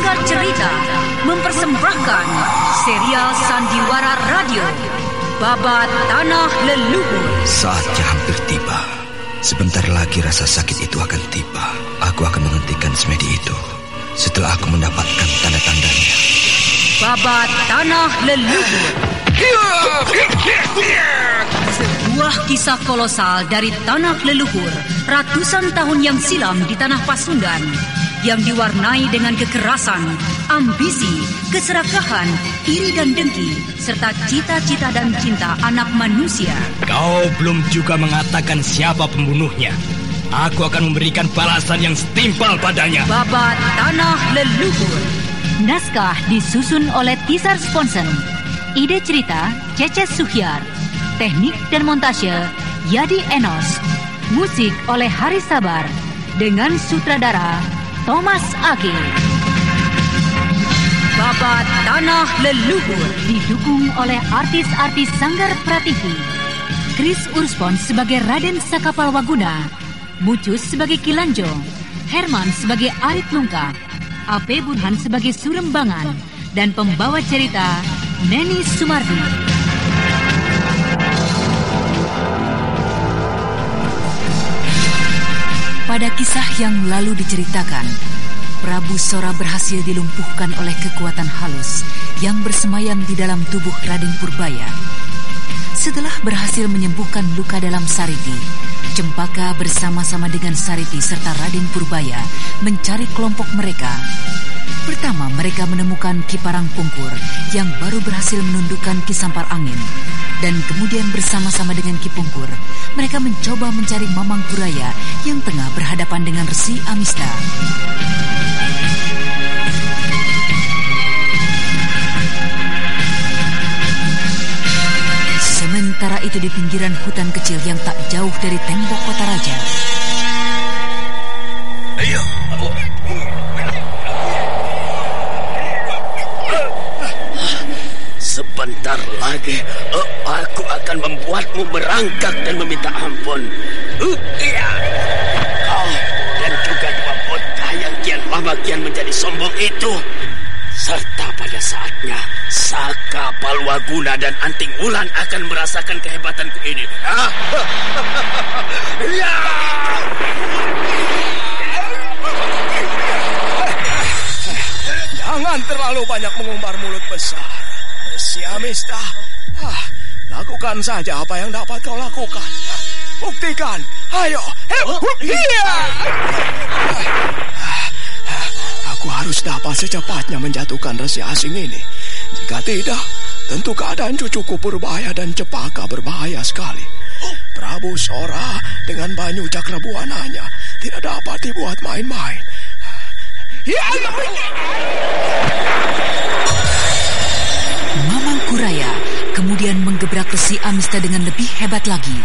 Mangga Cerita mempersembahkan serial Sandiwara Radio Babat Tanah Leluhur. Saatnya hampir tiba. Sebentar lagi rasa sakit itu akan tiba. Aku akan menghentikan semedi itu setelah aku mendapatkan tanda-tandanya. Babat Tanah Leluhur, sebuah kisah kolosal dari tanah leluhur ratusan tahun yang silam di tanah Pasundan, yang diwarnai dengan kekerasan, ambisi, keserakahan, iri dan dengki, serta cita-cita dan cinta anak manusia. Kau belum juga mengatakan siapa pembunuhnya. Aku akan memberikan balasan yang setimpal padanya. Babat Tanah Leluhur. Naskah disusun oleh Tisar Sponsen. Ide cerita Cece Suhyar. Teknik dan montase Yadi Enos. Musik oleh Haris Sabar dengan sutradara Thomas Age. Babat Tanah Leluhur didukung oleh artis-artis Sanggar Prativi. Chris Urspon sebagai Raden Sakapal Waguna, Mucus sebagai Kilanjo, Herman sebagai Arit Lungka, AP Burhan sebagai Surembangan, dan pembawa cerita Neni Sumardi. Pada kisah yang lalu diceritakan, Prabu Sora berhasil dilumpuhkan oleh kekuatan halus yang bersemayam di dalam tubuh Raden Purbaya. Setelah berhasil menyembuhkan luka dalam Sariti, Cempaka bersama-sama dengan Sariti serta Raden Purbaya mencari kelompok mereka. Pertama, mereka menemukan Ki Parangpungkur yang baru berhasil menundukkan Ki Sampar Angin. Dan kemudian bersama-sama dengan Ki Pungkur, mereka mencoba mencari Mamang Kuraya yang tengah berhadapan dengan Resi Amista. Sementara itu di pinggiran hutan kecil yang tak jauh dari tembok kota raja. Ayo. Sebentar lagi aku akan membuatmu merangkak dan meminta ampun. Dan juga dua bocah yang kian lama kian menjadi sombong itu. Serta pada saatnya Saka Palwaguna dan Anting Wulan akan merasakan kehebatanku ini. Jangan terlalu banyak mengumbar mulut besar. Si Amista, lakukan saja apa yang dapat kau lakukan. Buktikan, ayo. Aku harus dapat secepatnya menjatuhkan Resi asing ini. Jika tidak, tentu keadaan cucuku Purbaya dan Cempaka berbahaya sekali. Prabu Sora dengan Banyu Cakrabuananya tidak dapat dibuat main-main. Mamang Kuraya kemudian menggebrak Resi Amista dengan lebih hebat lagi.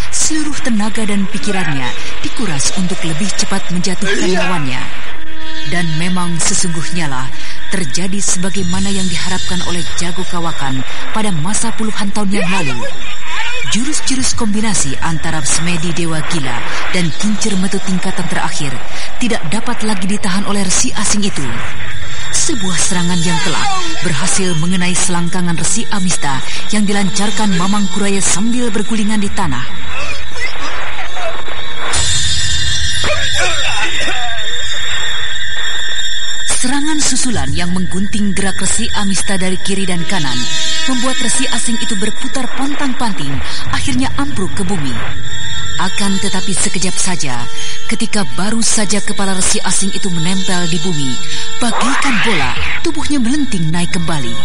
Seluruh tenaga dan pikirannya dikuras untuk lebih cepat menjatuhkan lawannya. Dan memang sesungguhnya lah terjadi sebagaimana yang diharapkan oleh Jago Kawakan pada masa puluhan tahun yang lalu. Jurus-jurus kombinasi antara Semedi Dewa Gila dan Kincir Metu tingkatan terakhir tidak dapat lagi ditahan oleh Resi asing itu. Sebuah serangan yang telak berhasil mengenai selangkangan Resi Amista yang dilancarkan Mamang Kuraya sambil bergulingan di tanah. Serangan susulan yang menggunting gerak Resi Amista dari kiri dan kanan membuat Resi asing itu berputar pontang-panting, akhirnya ambruk ke bumi. Akan tetapi sekejap saja, ketika baru saja kepala Resi asing itu menempel di bumi, bagaikan bola, tubuhnya melenting naik kembali.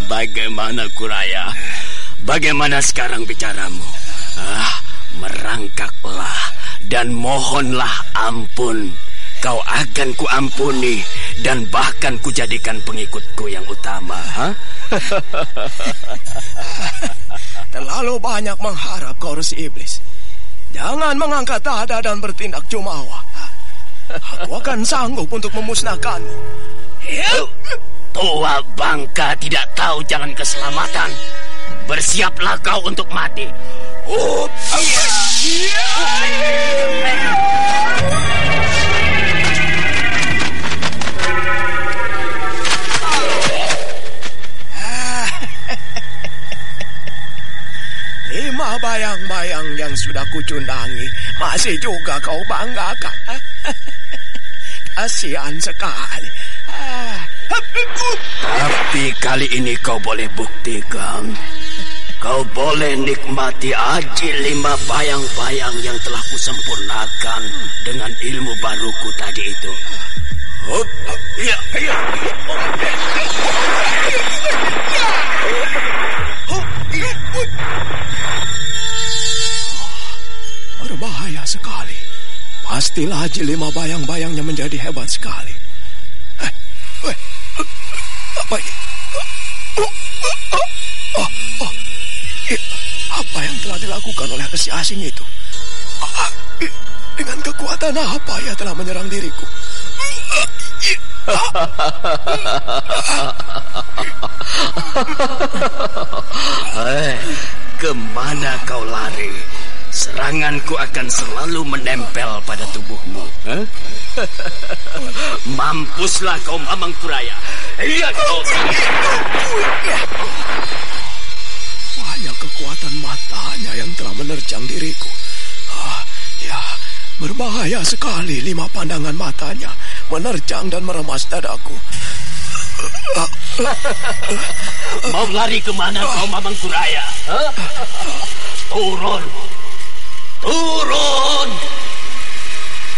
Bagaimana Kuraya? Bagaimana sekarang bicaramu? Merangkaklah dan mohonlah ampun. Kau akan kuampuni dan bahkan kujadikan pengikutku yang utama. Terlalu banyak mengharap kau Resi Iblis. Jangan mengangkat dada dan bertindak jumawa. Aku akan sanggup untuk memusnahkanmu. Tua bangka tidak tahu jalan keselamatan. Bersiaplah kau untuk mati. 5 bayang-bayang yang sudah kucundangi masih juga kau banggakan. Kasihan sekali. Tapi kali ini kau boleh buktikan. Kau boleh nikmati aji 5 bayang-bayang yang telah kusempurnakan dengan ilmu baruku tadi itu. Berbahaya sekali. Pastilah aji 5 bayang-bayangnya menjadi hebat sekali. Apa ini? Apa yang telah dilakukan oleh resi asing itu? Dengan kekuatan apa ia telah menyerang diriku? Kemana kau lari? Seranganku akan selalu menempel pada tubuhmu. Mampuslah kau Mamang Kuraya. Iya kau. Banyak kekuatan matanya yang telah menerjang diriku. Ya, berbahaya sekali 5 pandangan matanya menerjang dan meremas dadaku. Mau lari kemana kau Mamang Kuraya? Turun. Turun!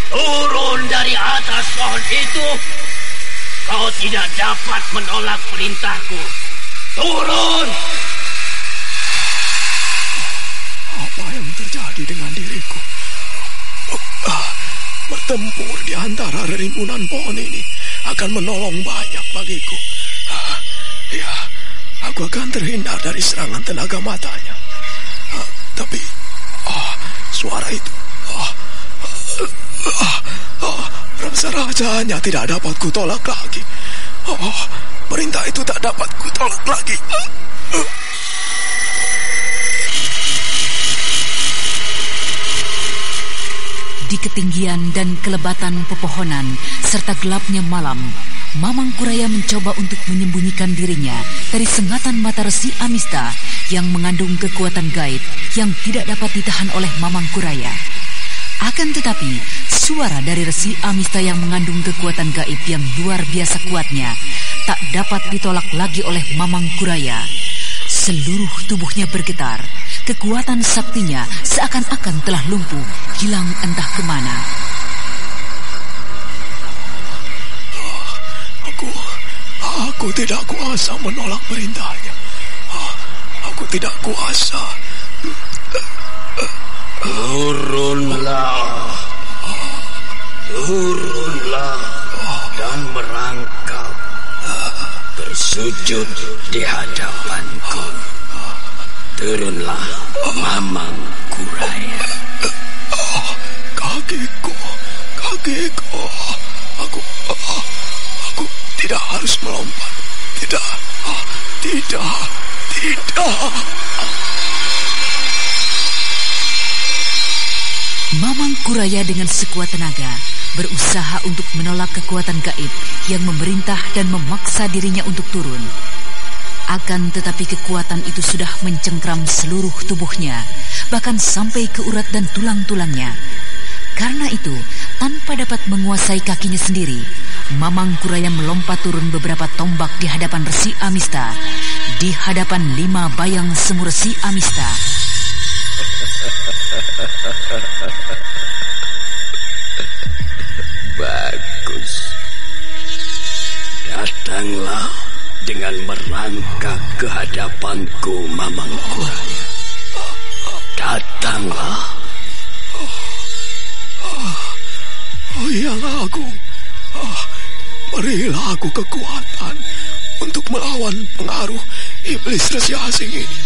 Turun dari atas pohon itu. Kau tidak dapat menolak perintahku. Turun! Apa yang terjadi dengan diriku? Bertempur di antara rimbunan pohon ini akan menolong banyak bagiku. Ya, aku akan terhindar dari serangan tenaga matanya. Tapi suara itu rasa-rasanya tidak dapat kutolak lagi. Perintah itu tak dapat kutolak lagi. Di ketinggian dan kelebatan pepohonan serta gelapnya malam, Mamang Kuraya mencoba untuk menyembunyikan dirinya dari sengatan mata Resi Amista yang mengandung kekuatan gaib yang tidak dapat ditahan oleh Mamang Kuraya. Akan tetapi, suara dari Resi Amista yang mengandung kekuatan gaib yang luar biasa kuatnya tak dapat ditolak lagi oleh Mamang Kuraya. Seluruh tubuhnya bergetar. Kekuatan saktinya seakan-akan telah lumpuh, hilang entah kemana. Aku tidak kuasa menolak perintahnya. Aku tidak kuasa. Turunlah. Turunlah dan merangkap. Bersujud di hadapanku. Turunlah, Mamang Kuraya. Kakiku. Aku tidak harus melompat. Tidak. Mamang Kuraya dengan sekuat tenaga berusaha untuk menolak kekuatan gaib yang memerintah dan memaksa dirinya untuk turun. Akan tetapi kekuatan itu sudah mencengkram seluruh tubuhnya, bahkan sampai ke urat dan tulang-tulangnya. Karena itu, tanpa dapat menguasai kakinya sendiri, Mamang Kuraya melompat turun beberapa tombak di hadapan Resi Amista, di hadapan 5 bayang semu Resi Amista. Bagus. Datanglah dengan merangkak ke hadapanku, Mamang Kuraya. Datanglah. Oh, Yang Agung. Berilah aku kekuatan untuk melawan pengaruh iblis resi asing ini.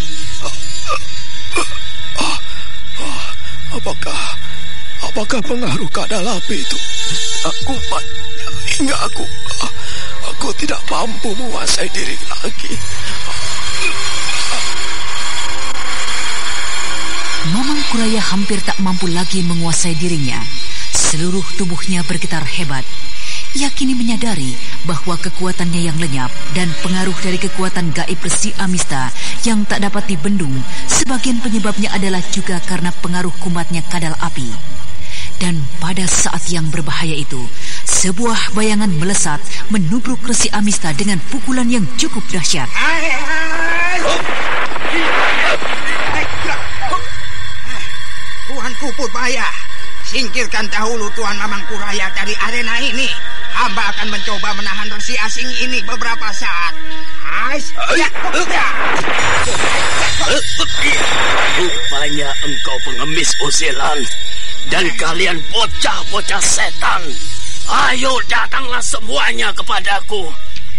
Apakah pengaruh kadalapi itu tak kuat hingga aku tidak mampu menguasai diri lagi. Mamang Kuraya hampir tak mampu lagi menguasai dirinya. Seluruh tubuhnya bergetar hebat. Ia kini menyadari bahwa kekuatannya yang lenyap dan pengaruh dari kekuatan gaib Resi Amista yang tak dapat dibendung, sebagian penyebabnya adalah juga karena pengaruh kumatnya kadal api. Dan pada saat yang berbahaya itu, sebuah bayangan melesat menubruk Resi Amista dengan pukulan yang cukup dahsyat. Tuanku Purbaya, singkirkan dahulu Tuan Mamangkuraya dari arena ini. Hamba akan mencoba menahan resi asing ini beberapa saat. Rupanya engkau pengemis usilan. Dan kalian bocah-bocah setan. Ayo datanglah semuanya kepadaku.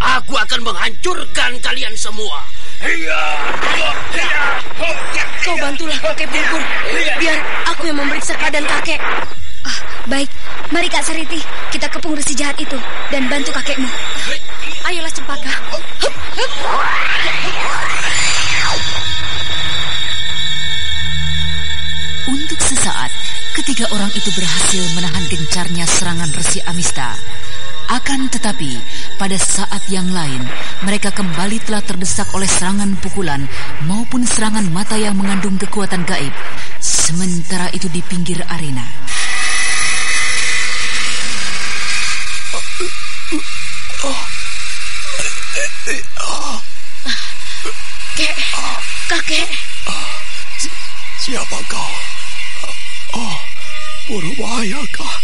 Aku akan menghancurkan kalian semua. Kau bantulah kakek Pungkur. Biar aku yang memeriksa keadaan kakek. Baik, mari Kak Sariti, kita kepung resi jahat itu dan bantu kakekmu. Ayolah Cempaka. Untuk sesaat, ketiga orang itu berhasil menahan gencarnya serangan Resi Amista. Akan tetapi, pada saat yang lain, mereka kembali telah terdesak oleh serangan pukulan maupun serangan mata yang mengandung kekuatan gaib. Sementara itu di pinggir arena, Kakek. Siapa kau? Purbaya kah?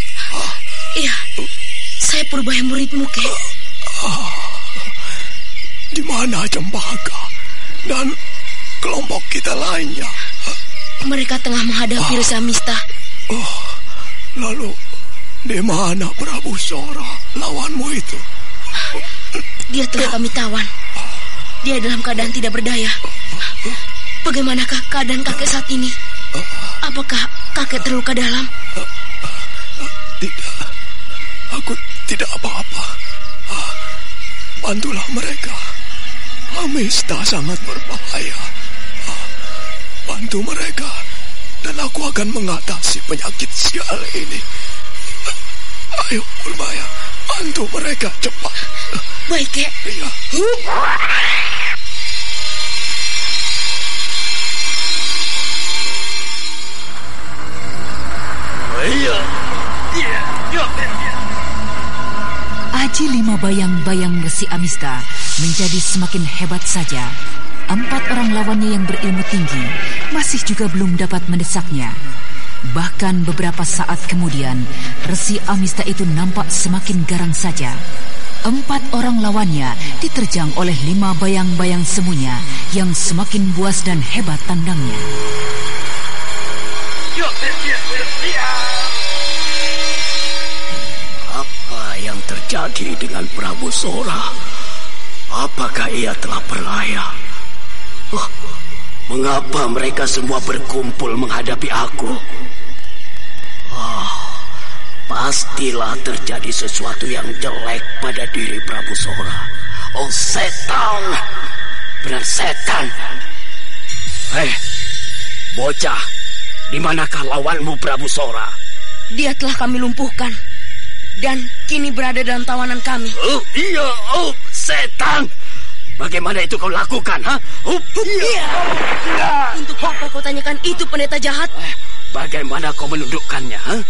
Iya, saya Purbaya muridmu, Kek. Di mana Cempaka dan kelompok kita lainnya? Mereka tengah menghadapi Resi Amista. Lalu di mana Prabu Sora lawanmu itu? Dia telah kami tawan. Dia dalam keadaan tidak berdaya. Bagaimanakah keadaan kakek saat ini? Apakah kakek terluka dalam? Tidak, aku tidak apa-apa. Bantulah mereka. Amista sangat berbahaya. Bantu mereka, dan aku akan mengatasi penyakit sial ini. Ayo Purbaya, bantu mereka cepat. Baik, Kek. Iya. aji 5 bayang-bayang Resi Amista menjadi semakin hebat saja. 4 orang lawannya yang berilmu tinggi masih juga belum dapat mendesaknya. Bahkan beberapa saat kemudian, Resi Amista itu nampak semakin garang saja. 4 orang lawannya diterjang oleh 5 bayang-bayang semuanya yang semakin buas dan hebat tandangnya. Apa yang terjadi dengan Prabu Sora? Apakah ia telah berlaya? Mengapa mereka semua berkumpul menghadapi aku? Pastilah terjadi sesuatu yang jelek pada diri Prabu Sora. Oh setan, benar setan. Hei, bocah, di manakah lawanmu Prabu Sora? Dia telah kami lumpuhkan dan kini berada dalam tawanan kami. Oh iya, oh setan. Bagaimana itu kau lakukan, ha? Untuk apa kau tanyakan itu, pendeta jahat? Bagaimana kau menundukkannya, ha?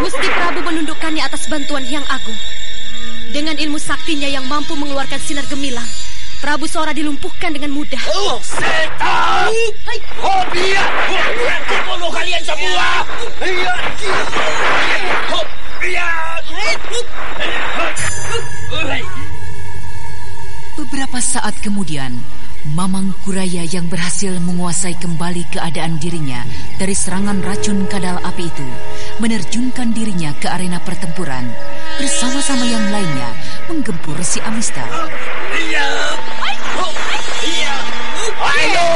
Gusti Prabu menundukkannya atas bantuan Hyang Agung. Dengan ilmu saktinya yang mampu mengeluarkan sinar gemilang, Prabu Sora dilumpuhkan dengan mudah. Oh, setan! Oh, biar! Aku bunuh kalian semua! Beberapa saat kemudian, Mamangkuraya yang berhasil menguasai kembali keadaan dirinya dari serangan racun kadal api itu menerjunkan dirinya ke arena pertempuran bersama-sama yang lainnya menggempur Resi Amista. Ayo,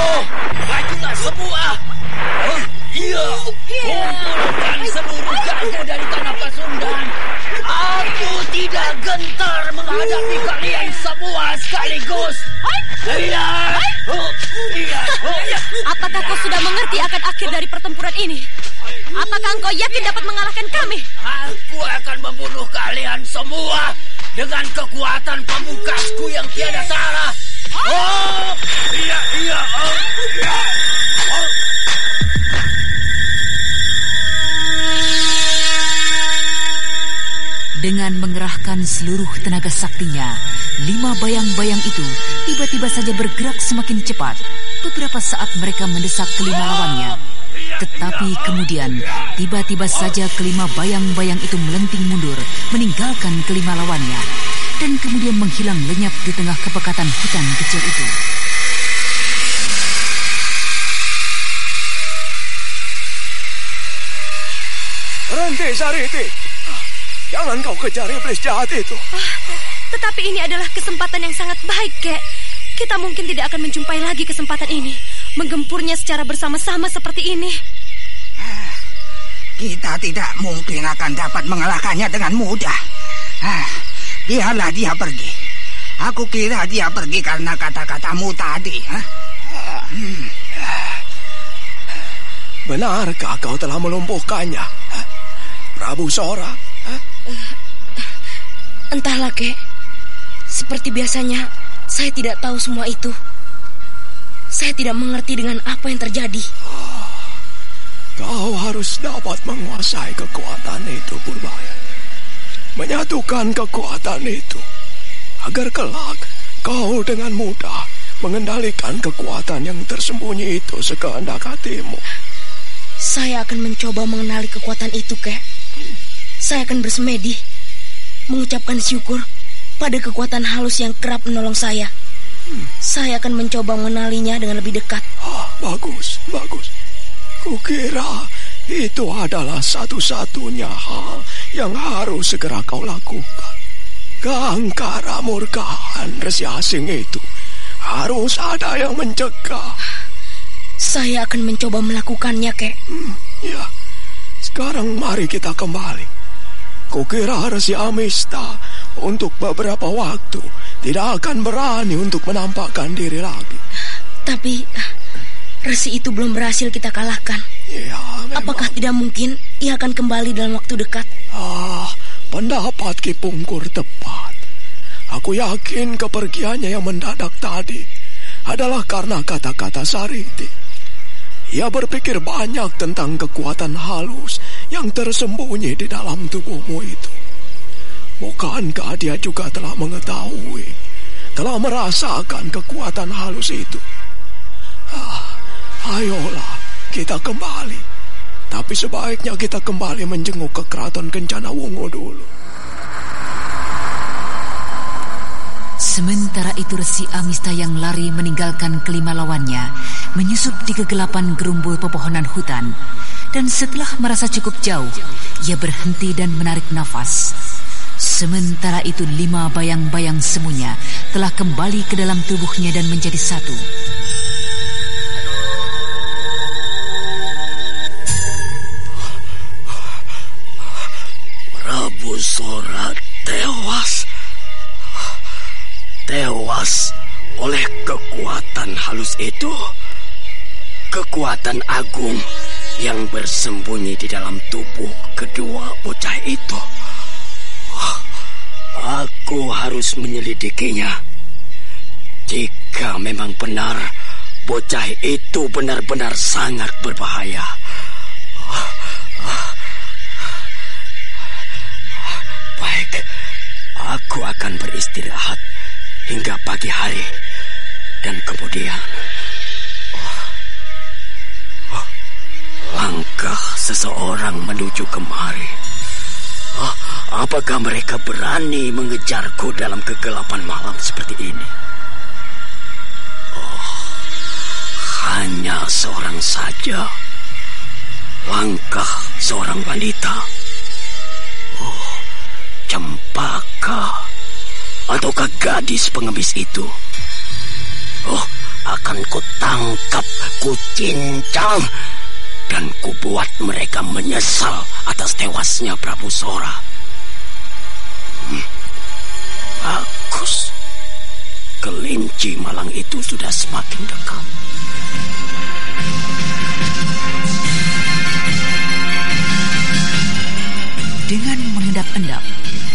majulah semua. Kumpulkan seluruh jago dari tanah Pasundan. Aku tidak gentar menghadapi kalian semua sekaligus. Apakah kau sudah mengerti akan akhir dari pertempuran ini? Apakah engkau yakin dapat mengalahkan kami? Aku akan membunuh kalian semua dengan kekuatan pamungkasku yang tiada tara. Dengan mengerahkan seluruh tenaga saktinya, 5 bayang-bayang itu tiba-tiba saja bergerak semakin cepat. Beberapa saat mereka mendesak kelima lawannya. Tetapi kemudian, tiba-tiba saja kelima bayang-bayang itu melenting mundur, meninggalkan kelima lawannya, dan kemudian menghilang lenyap di tengah kepekatan hutan kecil itu. Berhenti, Sariti. Jangan kau kejar iblis jahat itu. Tetapi ini adalah kesempatan yang sangat baik, Kek. Kita mungkin tidak akan menjumpai lagi kesempatan ini, menggempurnya secara bersama-sama seperti ini. Kita tidak mungkin akan dapat mengalahkannya dengan mudah. Biarlah dia pergi. Aku kira dia pergi karena kata-katamu tadi. Benarkah kau telah melumpuhkannya, Prabu Sora? Entahlah, Kek. Seperti biasanya, saya tidak tahu semua itu. Saya tidak mengerti dengan apa yang terjadi. Kau harus dapat menguasai kekuatan itu, Purbaya. Menyatukan kekuatan itu, agar kelak kau dengan mudah mengendalikan kekuatan yang tersembunyi itu sekehendak hatimu. Saya akan mencoba mengenali kekuatan itu, Kek. Saya akan bersemedi, mengucapkan syukur pada kekuatan halus yang kerap menolong saya. Saya akan mencoba mengenalinya dengan lebih dekat. Bagus. Kukira itu adalah satu-satunya hal yang harus segera kau lakukan. Keangkara murkaan Resi Asing itu harus ada yang mencegah. Saya akan mencoba melakukannya, Kek. Ya, sekarang mari kita kembali. Kukira Resi Amista untuk beberapa waktu tidak akan berani untuk menampakkan diri lagi. Tapi Resi itu belum berhasil kita kalahkan. Ya, apakah tidak mungkin ia akan kembali dalam waktu dekat? Pendapat Ki Pungkur tepat. Aku yakin kepergiannya yang mendadak tadi adalah karena kata-kata Sariti. Ia berpikir banyak tentang kekuatan halus yang tersembunyi di dalam tubuhmu itu. Bukankah dia juga telah mengetahui, telah merasakan kekuatan halus itu? Ayolah, kita kembali. Tapi sebaiknya kita kembali menjenguk ke Keraton Kencana Wungu dulu. Sementara itu Resi Amista yang lari meninggalkan kelima lawannya menyusup di kegelapan gerumbul pepohonan hutan, dan setelah merasa cukup jauh, ia berhenti dan menarik nafas. Sementara itu 5 bayang-bayang semuanya telah kembali ke dalam tubuhnya dan menjadi satu. Prabu Sora tewas oleh kekuatan halus itu, kekuatan agung yang bersembunyi di dalam tubuh kedua bocah itu. Aku harus menyelidikinya. Jika memang benar bocah itu benar-benar sangat berbahaya, baik, aku akan beristirahat hingga pagi hari, dan kemudian langkah seseorang menuju kemari. Apakah mereka berani mengejarku dalam kegelapan malam seperti ini? Hanya seorang saja. Langkah seorang wanita. Cempaka ataukah gadis pengemis itu? Akan kutangkap, kucincang, dan kubuat mereka menyesal atas tewasnya Prabu Sora. Bagus. kelinci malang itu sudah semakin dekat. Dengan mengendap-endap,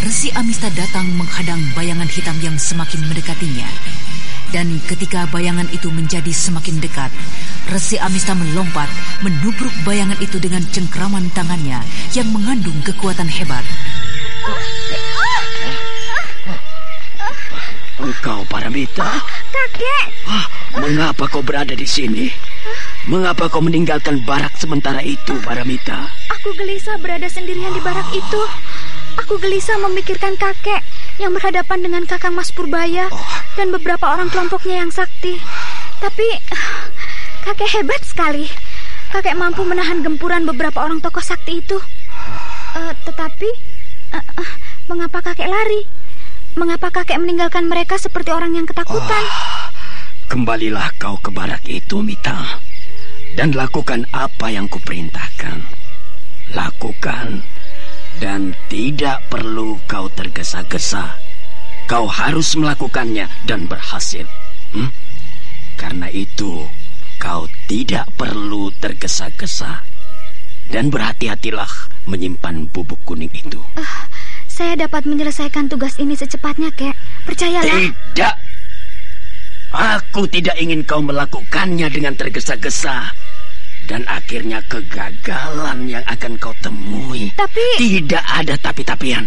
Resi Amista datang menghadang bayangan hitam yang semakin mendekatinya. Dan ketika bayangan itu menjadi semakin dekat, Resi Amista melompat, menubruk bayangan itu dengan cengkraman tangannya yang mengandung kekuatan hebat. Engkau, Paramita? Kakek! Mengapa kau berada di sini? Mengapa kau meninggalkan barak sementara itu, Paramita? Aku gelisah berada sendirian di barak itu. Aku gelisah memikirkan kakek yang berhadapan dengan Kakang Mas Purbaya dan beberapa orang kelompoknya yang sakti. Tapi kakek hebat sekali. Kakek mampu menahan gempuran beberapa orang tokoh sakti itu. Tetapi mengapa kakek lari? Mengapa kakek meninggalkan mereka seperti orang yang ketakutan? Kembalilah kau ke barak itu, Mita, dan lakukan apa yang kuperintahkan. Lakukan, dan tidak perlu kau tergesa-gesa. Kau harus melakukannya dan berhasil. Karena itu, kau tidak perlu tergesa-gesa. Dan berhati-hatilah menyimpan bubuk kuning itu. Saya dapat menyelesaikan tugas ini secepatnya, Kek. Percayalah. Tidak. Aku tidak ingin kau melakukannya dengan tergesa-gesa. Dan akhirnya kegagalan yang akan kau temui. Tapi... Tidak ada tapi-tapian.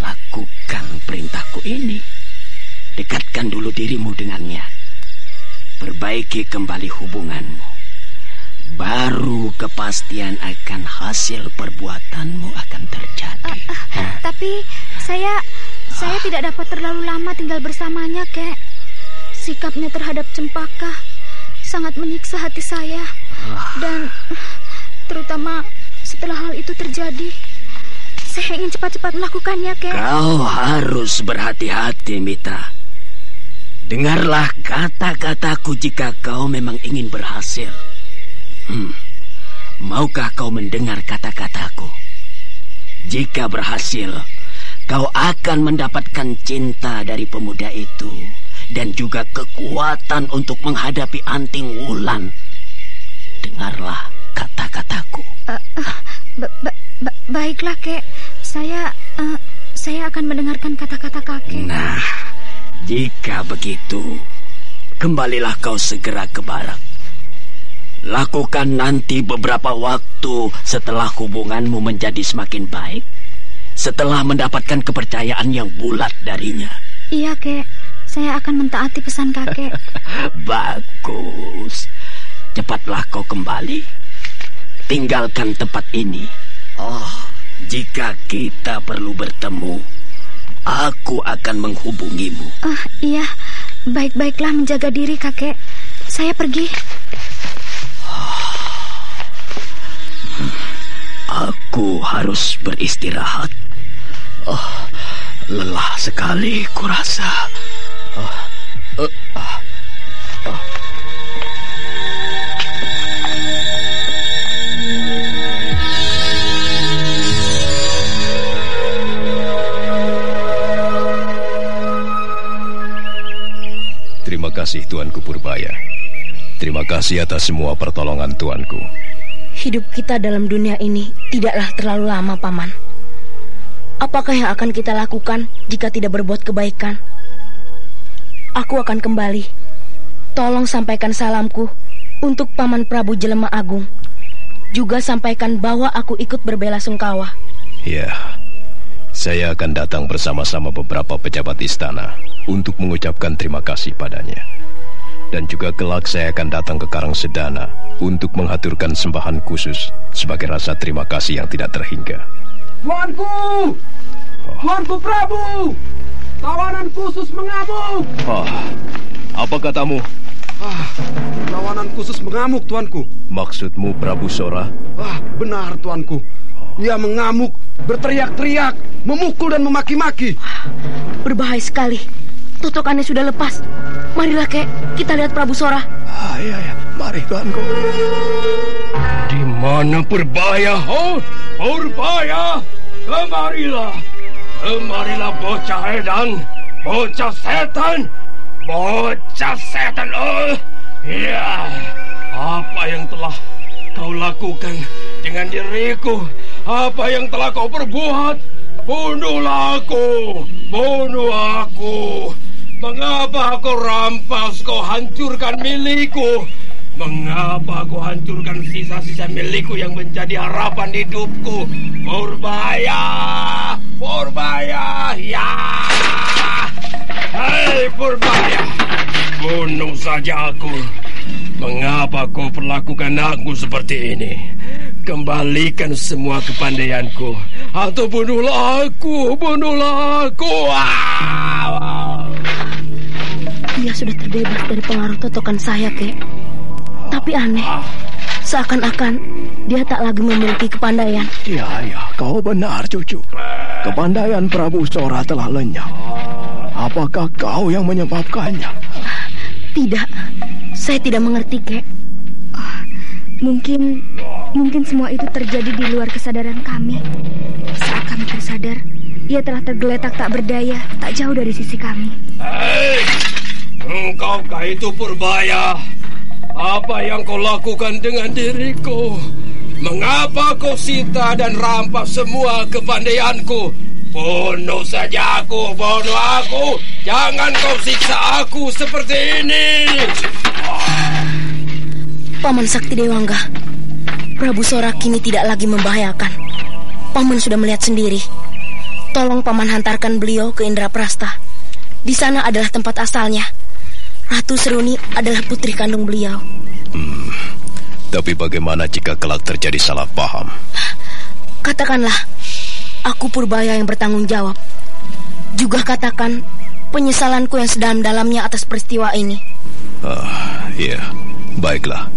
Lakukan perintahku ini. Dekatkan dulu dirimu dengannya. Perbaiki kembali hubunganmu. Baru kepastian akan hasil perbuatanmu akan terjadi. Tapi saya tidak dapat terlalu lama tinggal bersamanya, Kek. Sikapnya terhadap Cempaka sangat menyiksa hati saya. Dan terutama setelah hal itu terjadi, saya ingin cepat-cepat melakukannya, Kek. Kau harus berhati-hati, Mita. Dengarlah kata-kataku jika kau memang ingin berhasil. Maukah kau mendengar kata-kataku? Jika berhasil, kau akan mendapatkan cinta dari pemuda itu dan juga kekuatan untuk menghadapi Anting Wulan. Dengarlah kata-kataku. Baiklah, Kek. Saya akan mendengarkan kata-kata kakek. Nah, jika begitu, kembalilah kau segera ke barak. Lakukan nanti beberapa waktu setelah hubunganmu menjadi semakin baik, setelah mendapatkan kepercayaan yang bulat darinya. Iya, Kek. Saya akan mentaati pesan kakek. Bagus. Cepatlah kau kembali. Tinggalkan tempat ini. Jika kita perlu bertemu, aku akan menghubungimu. Iya. Baik-baiklah menjaga diri, kakek. Saya pergi. Aku harus beristirahat. Lelah sekali kurasa. Terima kasih Tuanku Purbaya. Terima kasih atas semua pertolongan Tuanku. Hidup kita dalam dunia ini tidaklah terlalu lama, Paman. Apakah yang akan kita lakukan jika tidak berbuat kebaikan? Aku akan kembali. Tolong sampaikan salamku untuk Paman Prabu Jelema Agung. Juga sampaikan bahwa aku ikut berbelasungkawa. Ya, saya akan datang bersama-sama beberapa pejabat istana untuk mengucapkan terima kasih padanya. Dan juga kelak saya akan datang ke Karangsedana untuk menghaturkan sembahan khusus sebagai rasa terima kasih yang tidak terhingga. Tuanku! Tuanku Prabu! Tawanan khusus mengamuk! Apa katamu? Tawanan khusus mengamuk, Tuanku. Maksudmu Prabu Sora? Benar, Tuanku. Ia mengamuk, berteriak-teriak, memukul dan memaki-maki. Berbahaya sekali. Tutukannya sudah lepas. Marilah, Kek, kita lihat Prabu Sora. Iya, mari Tuanku. Di mana Purbaya? Purbaya, kemarilah. Kemarilah bocah edan, bocah setan. Bocah setan. Ya, apa yang telah kau lakukan dengan diriku? Apa yang telah kau perbuat? Bunuhlah aku, bunuh aku. Mengapa kau rampas, kau hancurkan milikku? Mengapa kau hancurkan sisa-sisa milikku yang menjadi harapan hidupku? Purbaya, Purbaya, ya. Hei Purbaya, bunuh saja aku. Mengapa kau perlakukan aku seperti ini? Kembalikan semua kepandaianku, atau bunuhlah aku, bunuhlah aku. Dia sudah terbebas dari pengaruh totokan saya, Kek. Tapi aneh, seakan-akan dia tak lagi memiliki kepandaian. Ya, kau benar, cucu. Kepandaian Prabu Sora telah lenyap. Apakah kau yang menyebabkannya? Tidak, saya tidak mengerti, Kek. Mungkin semua itu terjadi di luar kesadaran kami. Saat kami tersadar, ia telah tergeletak tak berdaya, tak jauh dari sisi kami. Hei, engkaukah itu Purbaya? Apa yang kau lakukan dengan diriku? Mengapa kau sita dan rampas semua kepandaianku? Bunuh saja aku, bunuh aku. Jangan kau siksa aku seperti ini. Paman Sakti Dewangga, Prabu Sora kini tidak lagi membahayakan. Paman sudah melihat sendiri. Tolong Paman hantarkan beliau ke Indraprasta. Di sana adalah tempat asalnya. Ratu Seruni adalah putri kandung beliau. Tapi bagaimana jika kelak terjadi salah paham? Katakanlah, aku Purbaya yang bertanggung jawab. Juga katakan penyesalanku yang sedalam-dalamnya atas peristiwa ini. Iya, baiklah.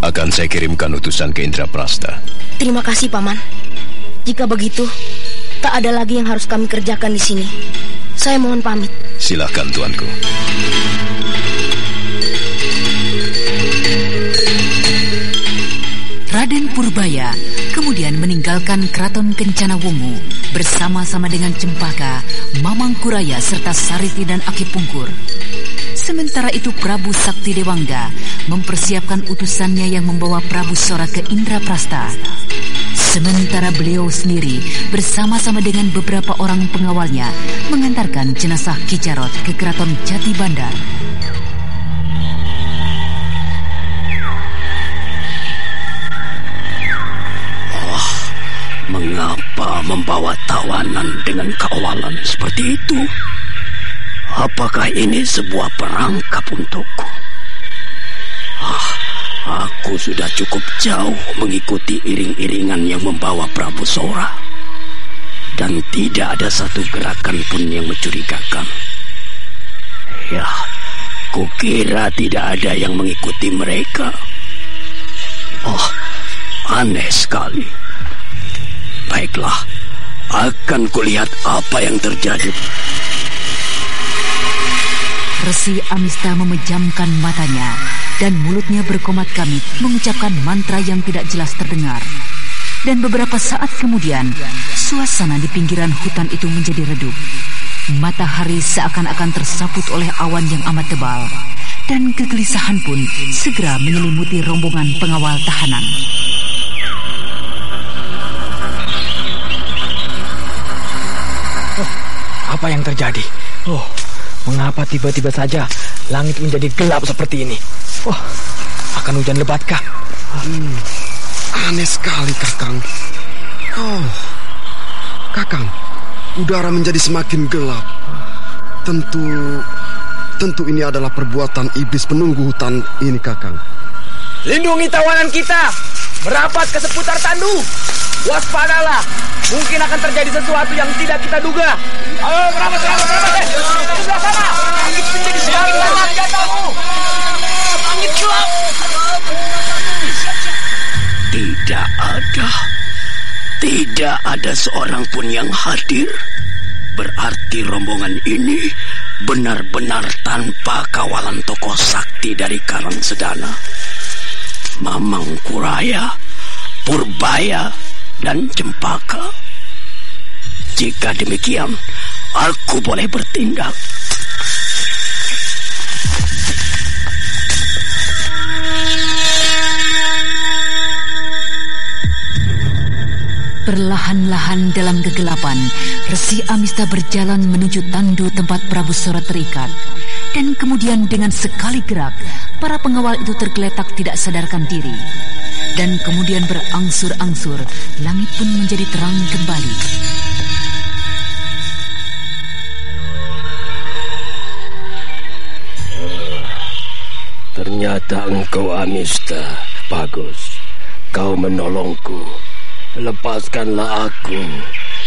Akan saya kirimkan utusan ke Indraprasta. Terima kasih, Paman. Jika begitu, tak ada lagi yang harus kami kerjakan di sini. Saya mohon pamit. Silakan, tuanku. Raden Purbaya kemudian meninggalkan Keraton Kencana Wungu bersama-sama dengan Cempaka, Mamang Kuraya serta Sariti dan Aki Pungkur. Sementara itu Prabu Sakti Dewangga mempersiapkan utusannya yang membawa Prabu Sora ke Indraprasta. Sementara beliau sendiri bersama-sama dengan beberapa orang pengawalnya mengantarkan jenazah Ki Jarot ke Keraton Jati Bandar. Mengapa membawa tawanan dengan kawalan seperti itu? Apakah ini sebuah perangkap untukku? Aku sudah cukup jauh mengikuti iring-iringan yang membawa Prabu Sora, dan tidak ada satu gerakan pun yang mencurigakan. Ya, kukira tidak ada yang mengikuti mereka. Aneh sekali. Baiklah, akan kulihat apa yang terjadi. Resi Amista memejamkan matanya dan mulutnya berkomat kamit mengucapkan mantra yang tidak jelas terdengar. Dan beberapa saat kemudian, suasana di pinggiran hutan itu menjadi redup. Matahari seakan-akan tersaput oleh awan yang amat tebal, dan kegelisahan pun segera menyelimuti rombongan pengawal tahanan. Apa yang terjadi? Mengapa tiba-tiba saja langit menjadi gelap seperti ini? Akan hujan lebatkah? Aneh sekali, Kakang. Kakang, udara menjadi semakin gelap. Tentu ini adalah perbuatan iblis penunggu hutan ini, Kakang. Lindungi tawanan kita. Merapat ke seputar tandu. Waspadalah. Mungkin akan terjadi sesuatu yang tidak kita duga. Ayo, merapat. Sebelah sana. Langit menjadi semakin gelap, jatamu. Langit gelap. Tidak ada seorang pun yang hadir. Berarti rombongan ini benar-benar tanpa kawalan tokoh sakti dari Karang Sedana. Mamang Kuraya, Purbaya, dan Cempaka. Jika demikian, aku boleh bertindak. Perlahan-lahan dalam kegelapan, Resi Amista berjalan menuju tandu tempat Prabu Sora terikat. Dan kemudian dengan sekali gerak, para pengawal itu tergeletak tidak sadarkan diri. Dan kemudian berangsur-angsur, langit pun menjadi terang kembali. Ternyata engkau Amista. Bagus, kau menolongku. Lepaskanlah aku.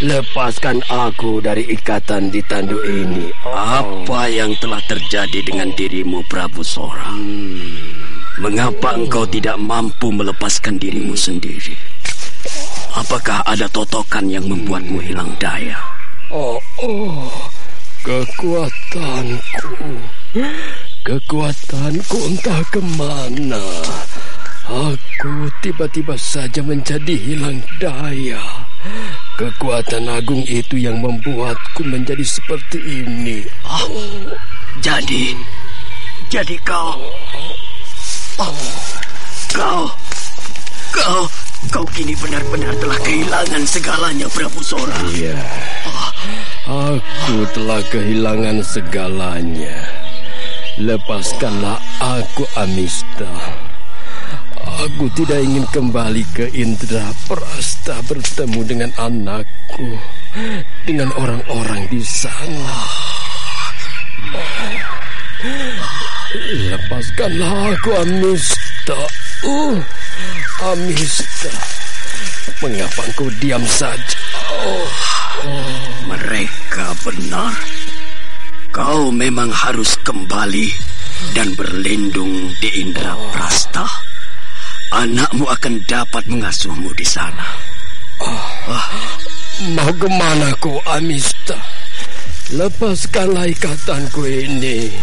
Lepaskan aku dari ikatan di tandu ini. Apa yang telah terjadi dengan dirimu, Prabu Sora? Mengapa engkau tidak mampu melepaskan dirimu sendiri? Apakah ada totokan yang membuatmu hilang daya? Kekuatanku entah kemana. Aku tiba-tiba saja menjadi hilang daya. Kekuatan agung itu yang membuatku menjadi seperti ini. Jadi kau kini benar-benar telah kehilangan segalanya, Prabu Sora. Iya, aku telah kehilangan segalanya. Lepaskanlah aku, Amista. Aku tidak ingin kembali ke Indraprasta bertemu dengan anakku, dengan orang-orang di sana. Lepaskanlah aku, Amista. Amista, mengapa engkau diam saja? Mereka benar. Kau memang harus kembali dan berlindung di Indraprasta. Anakmu akan dapat mengasuhmu di sana. Mau kemana kau, Amista? Lepaskanlah ikatanku ini.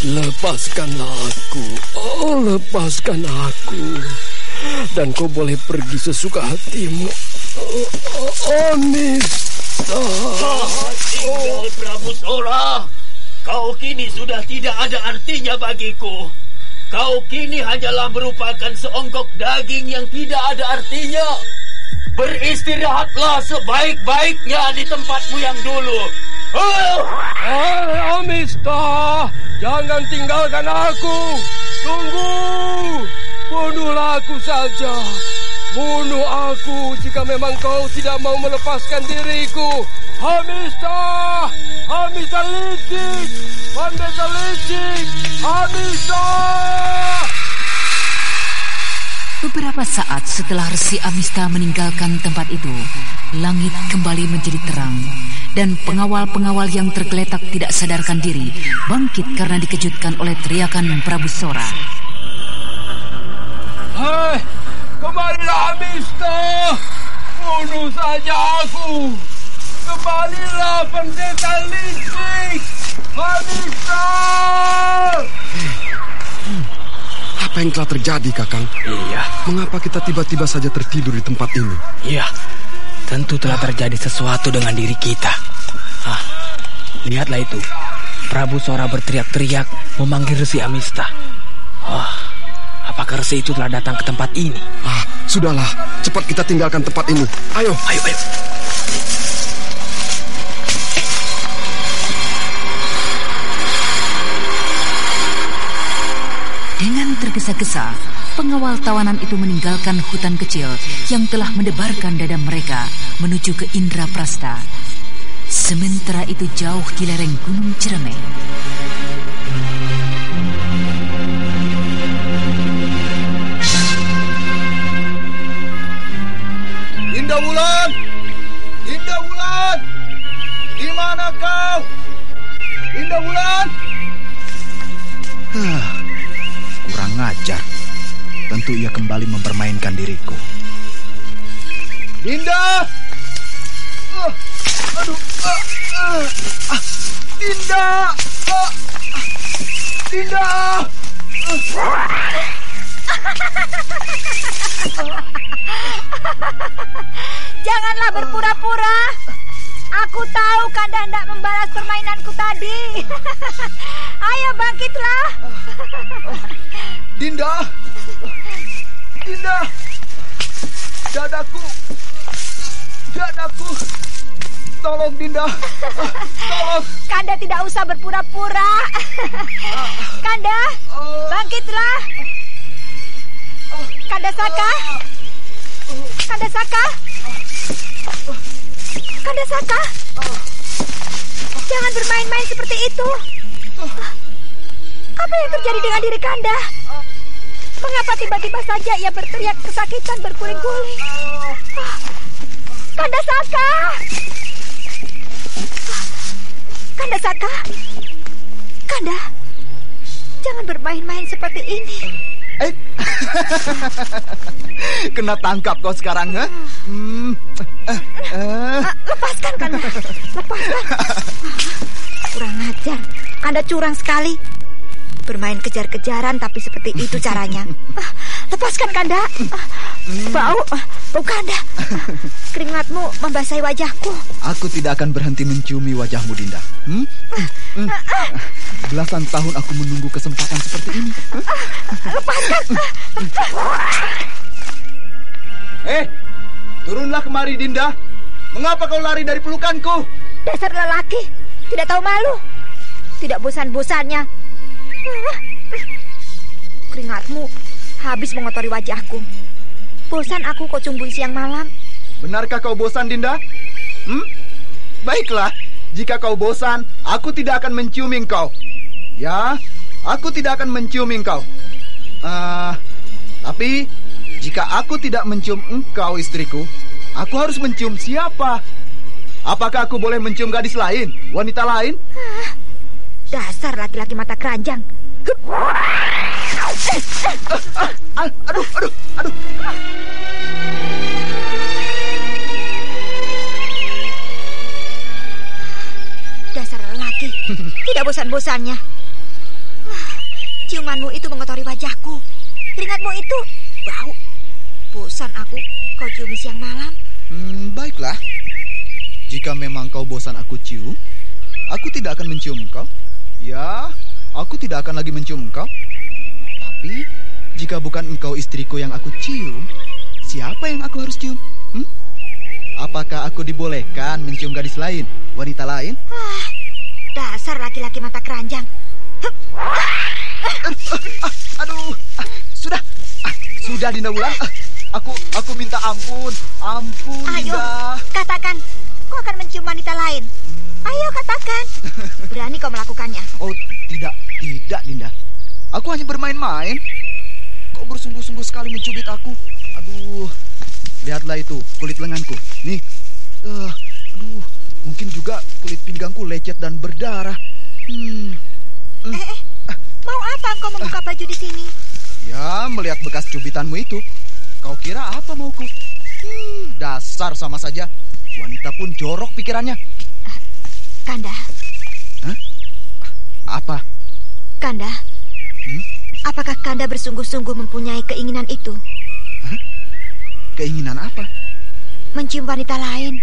Lepaskanlah aku. Lepaskan aku. Dan kau boleh pergi sesuka hatimu. Amista. Tinggal, Prabu Sora. Kau kini sudah tidak ada artinya bagiku. Kau kini hanyalah merupakan seonggok daging yang tidak ada artinya. Beristirahatlah sebaik-baiknya di tempatmu yang dulu. Amista, jangan tinggalkan aku. Tunggu, bunuhlah aku saja. Bunuh aku jika memang kau tidak mau melepaskan diriku. Amista, Amista licik, Amista licik, Amista. Beberapa saat setelah Resi Amista meninggalkan tempat itu, langit kembali menjadi terang. Dan pengawal-pengawal yang tergeletak tidak sadarkan diri bangkit karena dikejutkan oleh teriakan Prabu Sora. Hei, kembalilah Amista. Bunuh saja aku. Kembalilah pendeta licik, Amista. Apa yang telah terjadi, Kakang? Iya. Mengapa kita tiba-tiba saja tertidur di tempat ini? Iya, tentu telah terjadi sesuatu dengan diri kita. Lihatlah itu. Prabu Sora berteriak-teriak memanggil Resi Amista. Apakah Resi itu telah datang ke tempat ini? Sudahlah, cepat kita tinggalkan tempat ini. Ayo. Dengan tergesa-gesa, pengawal tawanan itu meninggalkan hutan kecil yang telah mendebarkan dada mereka menuju ke Indraprasta. Sementara itu jauh di lereng Gunung Ciremai. Indah Wulan! Indah Wulan! Di mana kau? Indah Wulan! Kurang ajar. Tentu ia kembali mempermainkan diriku. Dinda! Dinda! Dinda! Janganlah berpura-pura. Aku tahu Kanda hendak membalas permainanku tadi. Ayo bangkitlah. Dinda. Dinda. Dadaku. Tolong Dinda. Tolong. Kanda tidak usah berpura-pura. Kanda, bangkitlah. Kanda Saka. Kanda Saka. Kanda Saka. Jangan bermain-main seperti itu. Apa yang terjadi dengan diri Kanda? Mengapa tiba-tiba saja ia berteriak kesakitan berguling-guling? Kanda Saka. Kanda Saka. Kanda, jangan bermain-main seperti ini. Kena tangkap kau sekarang, ha? Lepaskan, Kanda. Lepaskan. Kurang ajar. Kanda curang sekali. Bermain kejar-kejaran tapi seperti itu caranya. Lepaskan, Kanda. Bau Kanda. Keringatmu membasahi wajahku. Aku tidak akan berhenti menciumi wajahmu, Dinda. Belasan tahun aku menunggu kesempatan seperti ini. Lepaskan. Turunlah kemari, Dinda. Mengapa kau lari dari pelukanku? Dasar lelaki, tidak tahu malu. Tidak bosan-bosannya. Keringatmu habis mengotori wajahku. Bosan aku kau cumbui siang malam. Benarkah kau bosan, Dinda? Baiklah, jika kau bosan, aku tidak akan menciumi engkau. Ya, aku tidak akan menciumi engkau. Tapi jika aku tidak mencium engkau, istriku, aku harus mencium siapa? Apakah aku boleh mencium gadis lain, wanita lain? Dasar laki-laki mata keranjang. Aduh. Dasar lelaki, tidak bosan-bosannya. Ciumanmu itu mengotori wajahku. Keringatmu itu bau. Bosan aku kau ciumi siang malam. Baiklah. Jika memang kau bosan aku cium, aku tidak akan mencium engkau. Ya, aku tidak akan lagi mencium engkau. Tapi jika bukan engkau istriku yang aku cium, siapa yang aku harus cium? Apakah aku dibolehkan mencium gadis lain, wanita lain? Dasar laki-laki mata keranjang. Aduh, sudah Dinda Wulan. Aku minta ampun. Ampun, Ayo, Dinda. katakan, kau akan mencium wanita lain. Ayo katakan. Berani kau melakukannya? Oh, tidak, Dinda. Aku hanya bermain-main. Kau bersungguh-sungguh sekali mencubit aku. Aduh, lihatlah itu kulit lenganku. Nih, mungkin juga kulit pinggangku lecet dan berdarah. Mau apa engkau membuka baju di sini? Ya, melihat bekas cubitanmu itu. Kau kira apa mauku? Dasar sama saja. Wanita pun jorok pikirannya. Kanda. Hah? Apa? Kanda. Apakah Kanda bersungguh-sungguh mempunyai keinginan itu? Hah? Keinginan apa? Mencium wanita lain.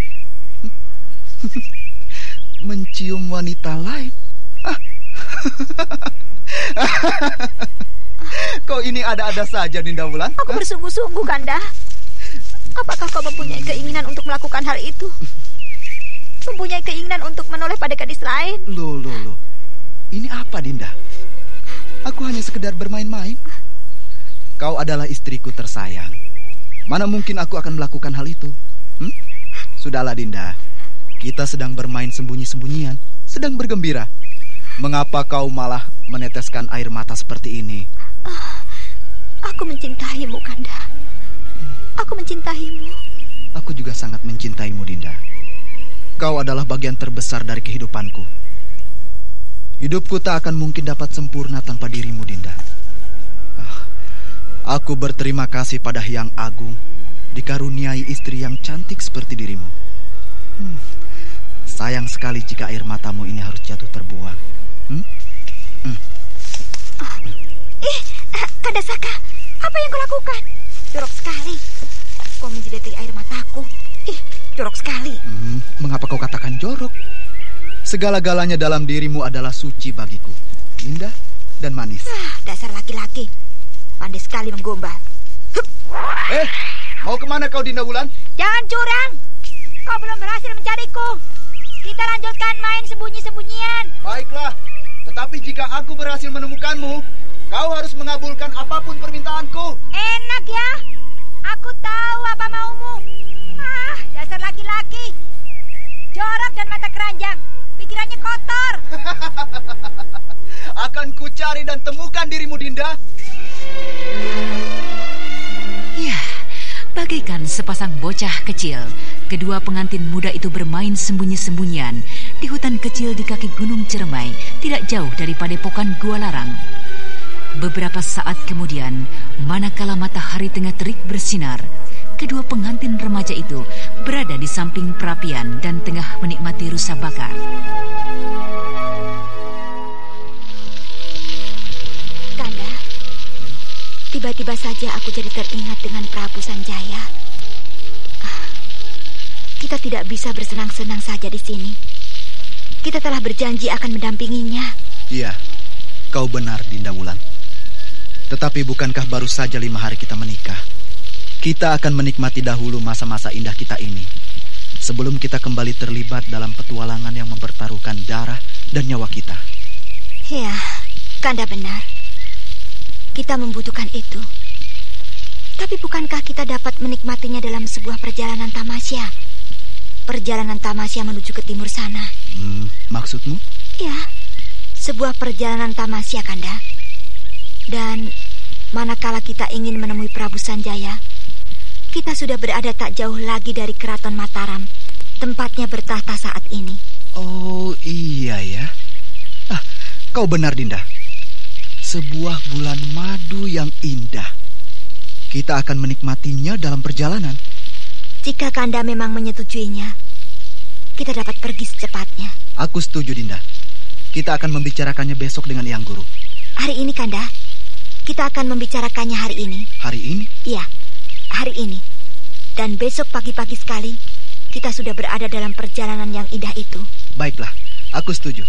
Mencium wanita lain? Kau ini ada-ada saja, Dinda Wulan. Aku bersungguh-sungguh, Kanda. Apakah kau mempunyai keinginan untuk melakukan hal itu? Mempunyai keinginan untuk menoleh pada gadis lain? Loh. Ini apa, Dinda? Aku hanya sekedar bermain-main. Kau adalah istriku tersayang. Mana mungkin aku akan melakukan hal itu? Sudahlah, Dinda. Kita sedang bermain sembunyi-sembunyian, sedang bergembira. Mengapa kau malah meneteskan air mata seperti ini? Aku mencintaimu, Kanda. Aku mencintaimu. Aku juga sangat mencintaimu, Dinda. Kau adalah bagian terbesar dari kehidupanku. Hidupku tak akan mungkin dapat sempurna tanpa dirimu, Dinda. Aku berterima kasih pada Hyang Agung dikaruniai istri yang cantik seperti dirimu. Sayang sekali jika air matamu ini harus jatuh terbuang. Kanda Saka, apa yang kau lakukan? Jorok sekali. Kau menjilati air mataku. Ih, jorok sekali. Mengapa kau katakan jorok? Segala-galanya dalam dirimu adalah suci bagiku. Indah dan manis. Dasar laki-laki. Pandai sekali menggombal. Mau kemana kau, Dinda Wulan? Jangan curang. Kau belum berhasil mencariku. Kita lanjutkan main sembunyi-sembunyian. Baiklah. Tetapi jika aku berhasil menemukanmu, kau harus mengabulkan apapun permintaanku. Enak ya. Aku tahu apa maumu. Dasar laki-laki. Jorok dan mata keranjang. Pikirannya kotor. Akan ku cari dan temukan dirimu, Dinda. Ya, bagaikan sepasang bocah kecil, kedua pengantin muda itu bermain sembunyi-sembunyian di hutan kecil di kaki Gunung Ciremai, tidak jauh dari padepokan Gua Larang. Beberapa saat kemudian, manakala matahari tengah terik bersinar, kedua pengantin remaja itu berada di samping perapian dan tengah menikmati rusa bakar. Kanda, tiba-tiba saja aku jadi teringat dengan Prabu Sanjaya. Kita tidak bisa bersenang-senang saja di sini. Kita telah berjanji akan mendampinginya. Iya, kau benar, Dinda Wulan. Tetapi bukankah baru saja 5 hari kita menikah? Kita akan menikmati dahulu masa-masa indah kita ini, sebelum kita kembali terlibat dalam petualangan yang mempertaruhkan darah dan nyawa kita. Ya, Kanda benar. Kita membutuhkan itu. Tapi bukankah kita dapat menikmatinya dalam sebuah perjalanan tamasya? Perjalanan tamasya menuju ke timur sana. Maksudmu? Ya, sebuah perjalanan tamasya, Kanda. Dan manakala kita ingin menemui Prabu Sanjaya, kita sudah berada tak jauh lagi dari Keraton Mataram, tempatnya bertahta saat ini. Oh iya ya. Kau benar, Dinda. Sebuah bulan madu yang indah. Kita akan menikmatinya dalam perjalanan. Jika Kanda memang menyetujuinya, kita dapat pergi secepatnya. Aku setuju, Dinda. Kita akan membicarakannya besok dengan Yang Guru. Hari ini, Kanda. Kita akan membicarakannya hari ini. Hari ini? Iya, hari ini. Dan besok pagi-pagi sekali, kita sudah berada dalam perjalanan yang indah itu. Baiklah, aku setuju.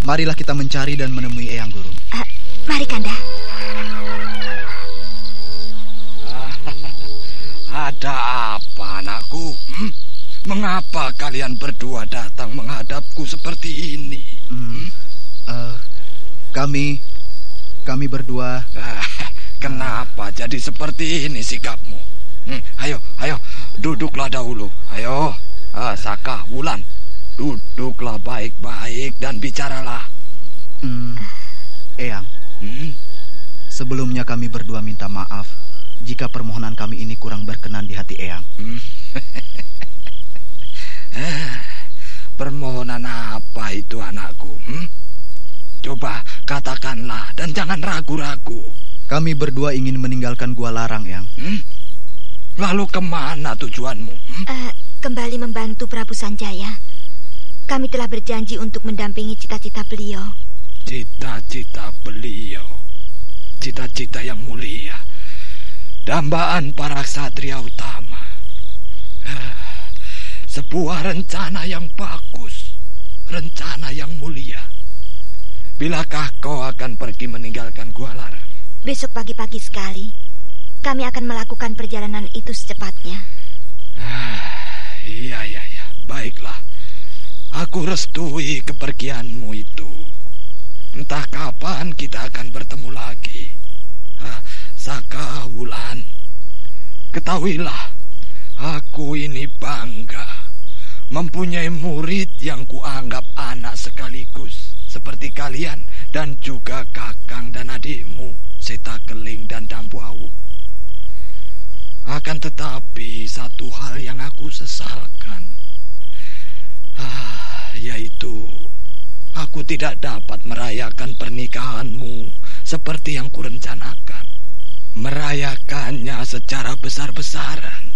Marilah kita mencari dan menemui Eyang Guru. Mari, Kanda. Ada apa, anakku? Mengapa kalian berdua datang menghadapku seperti ini? Kami berdua. Kenapa jadi seperti ini sikapmu? Ayo, duduklah dahulu. Ayo, Saka, Wulan, duduklah baik-baik dan bicaralah. Eyang, sebelumnya kami berdua minta maaf jika permohonan kami ini kurang berkenan di hati Eyang. Permohonan apa itu, anakku? Coba katakanlah dan jangan ragu-ragu. Kami berdua ingin meninggalkan Gua Larang, Eyang. Lalu kemana tujuanmu? Kembali membantu Prabu Sanjaya. Kami telah berjanji untuk mendampingi cita-cita beliau. Cita-cita beliau. Cita-cita yang mulia. Dambaan para ksatria utama. Sebuah rencana yang bagus. Rencana yang mulia. Bilakah kau akan pergi meninggalkan Gua Larang? Besok pagi-pagi sekali. Kami akan melakukan perjalanan itu secepatnya. Iya. Baiklah. Aku restui kepergianmu itu. Entah kapan kita akan bertemu lagi. Saka, Wulan, ketahuilah, aku ini bangga mempunyai murid yang kuanggap anak sekaligus, seperti kalian dan juga kakang dan adikmu, Seta Keling dan Dampu Awu. Akan tetapi satu hal yang aku sesalkan, yaitu aku tidak dapat merayakan pernikahanmu seperti yang kurencanakan. Merayakannya secara besar-besaran,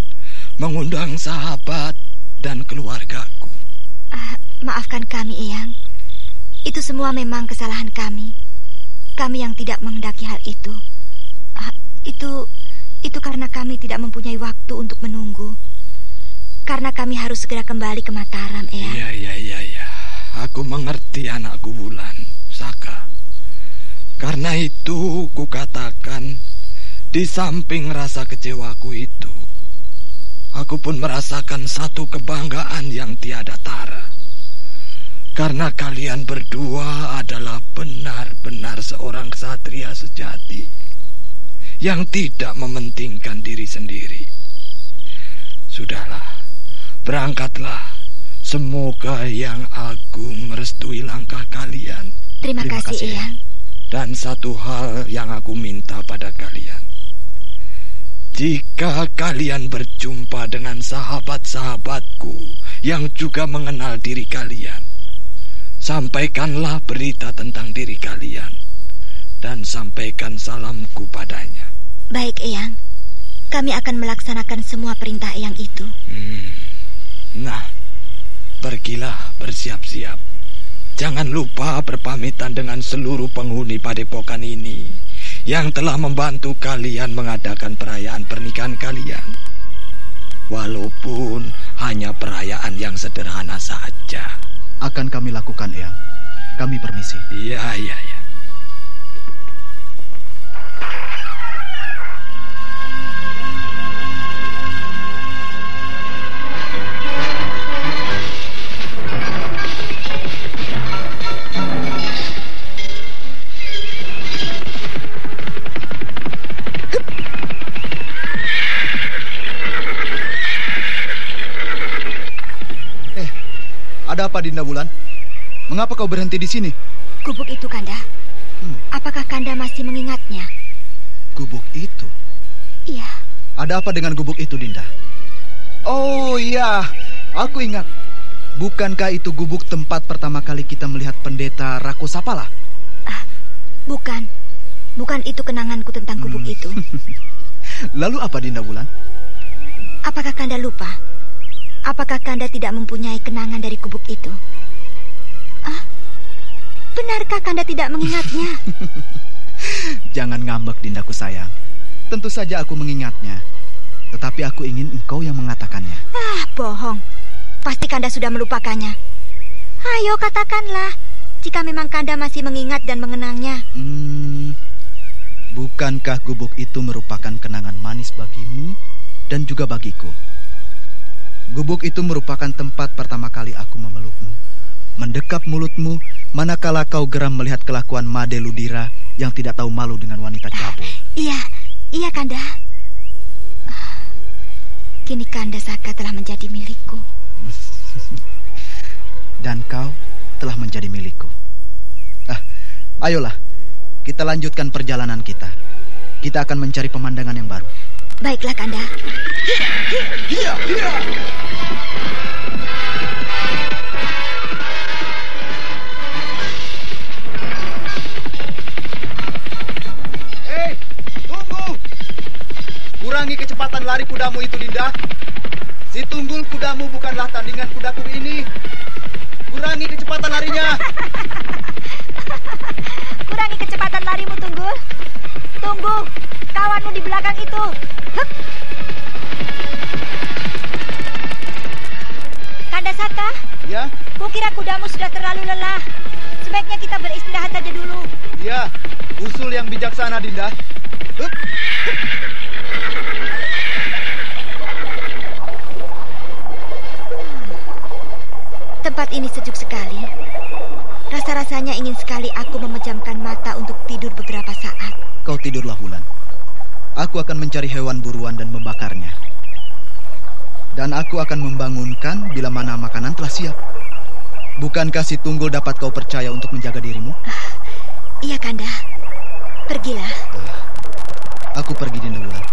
mengundang sahabat dan keluargaku. Maafkan kami, Eyang. Itu semua memang kesalahan kami. Kami yang tidak menghendaki hal itu. Itu karena kami tidak mempunyai waktu untuk menunggu. Karena kami harus segera kembali ke Mataram, Eyang. Iya. Aku mengerti anakku Wulan, Saka. Karena itu kukatakan, di samping rasa kecewaku itu, aku pun merasakan satu kebanggaan yang tiada tara. Karena kalian berdua adalah benar-benar seorang ksatria sejati yang tidak mementingkan diri sendiri. Sudahlah, berangkatlah. Semoga Yang Agung merestui langkah kalian. Terima kasih, Eyang. Dan satu hal yang aku minta pada kalian. Jika kalian berjumpa dengan sahabat-sahabatku yang juga mengenal diri kalian, sampaikanlah berita tentang diri kalian dan sampaikan salamku padanya. Baik, Eyang. Kami akan melaksanakan semua perintah Eyang itu. Nah, pergilah bersiap-siap. Jangan lupa berpamitan dengan seluruh penghuni padepokan ini yang telah membantu kalian mengadakan perayaan pernikahan kalian. Walaupun hanya perayaan yang sederhana saja. Akan kami lakukan, Eyang. Kami permisi. Iya. Ada apa, Dinda Wulan? Mengapa kau berhenti di sini? Gubuk itu, Kanda. Apakah Kanda masih mengingatnya? Gubuk itu? Iya. Ada apa dengan gubuk itu, Dinda? Oh iya, aku ingat. Bukankah itu gubuk tempat pertama kali kita melihat pendeta Rakosapala? Bukan. Bukan itu kenanganku tentang gubuk itu. Lalu apa, Dinda Wulan? Apakah Kanda lupa? Apakah Kanda tidak mempunyai kenangan dari gubuk itu? Benarkah Kanda tidak mengingatnya? Jangan ngambek, Dindaku sayang. Tentu saja aku mengingatnya. Tetapi aku ingin engkau yang mengatakannya. Bohong. Pasti Kanda sudah melupakannya. Ayo katakanlah, jika memang Kanda masih mengingat dan mengenangnya. Bukankah gubuk itu merupakan kenangan manis bagimu dan juga bagiku? Gubuk itu merupakan tempat pertama kali aku memelukmu, mendekap mulutmu, manakala kau geram melihat kelakuan Made Ludira yang tidak tahu malu dengan wanita cabul. Iya Kanda. Kini Kanda Saka telah menjadi milikku. Dan kau telah menjadi milikku. Ayolah, kita lanjutkan perjalanan kita. Kita akan mencari pemandangan yang baru. Baiklah, Kanda. Iya. Hei, tunggu! Kurangi kecepatan lari kudamu itu, Dinda. Si Tunggul kudamu bukanlah tandingan kudaku ini. Kurangi kecepatan larinya. Kurangi kecepatan larimu, Tunggul. Tunggu, kawanmu di belakang itu. Hup. Kanda Saka? Ya? Kukira kudamu sudah terlalu lelah. Sebaiknya kita beristirahat saja dulu. Ya, usul yang bijaksana, Dinda. Hup. Tempat ini sejuk sekali. Rasa-rasanya ingin sekali aku memejamkan mata untuk tidur beberapa saat. Kau tidurlah, Wulan. Aku akan mencari hewan buruan dan membakarnya. Dan aku akan membangunkan bila mana makanan telah siap. Bukankah si Tunggul dapat kau percaya untuk menjaga dirimu? Iya, Kanda. Pergilah. Aku pergi, Dinda Wulan.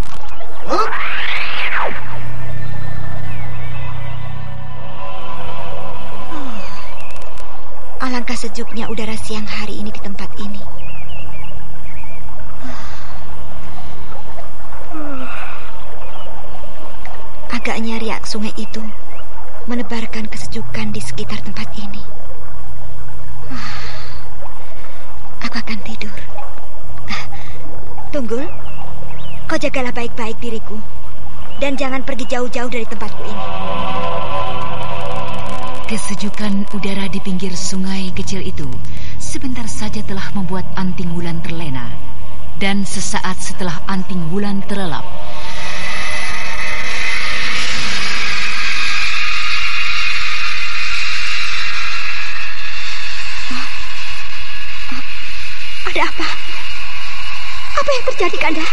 Alangkah sejuknya udara siang hari ini di tempat ini. Agaknya riak sungai itu menebarkan kesejukan di sekitar tempat ini. Aku akan tidur. Tunggul, Kau jagalah baik-baik diriku. Dan jangan pergi jauh-jauh dari tempatku ini. Kesejukan udara di pinggir sungai kecil itu sebentar saja telah membuat Anting Wulan terlena. Dan sesaat setelah Anting Wulan terlelap, ada apa? Apa yang terjadi, Kanda?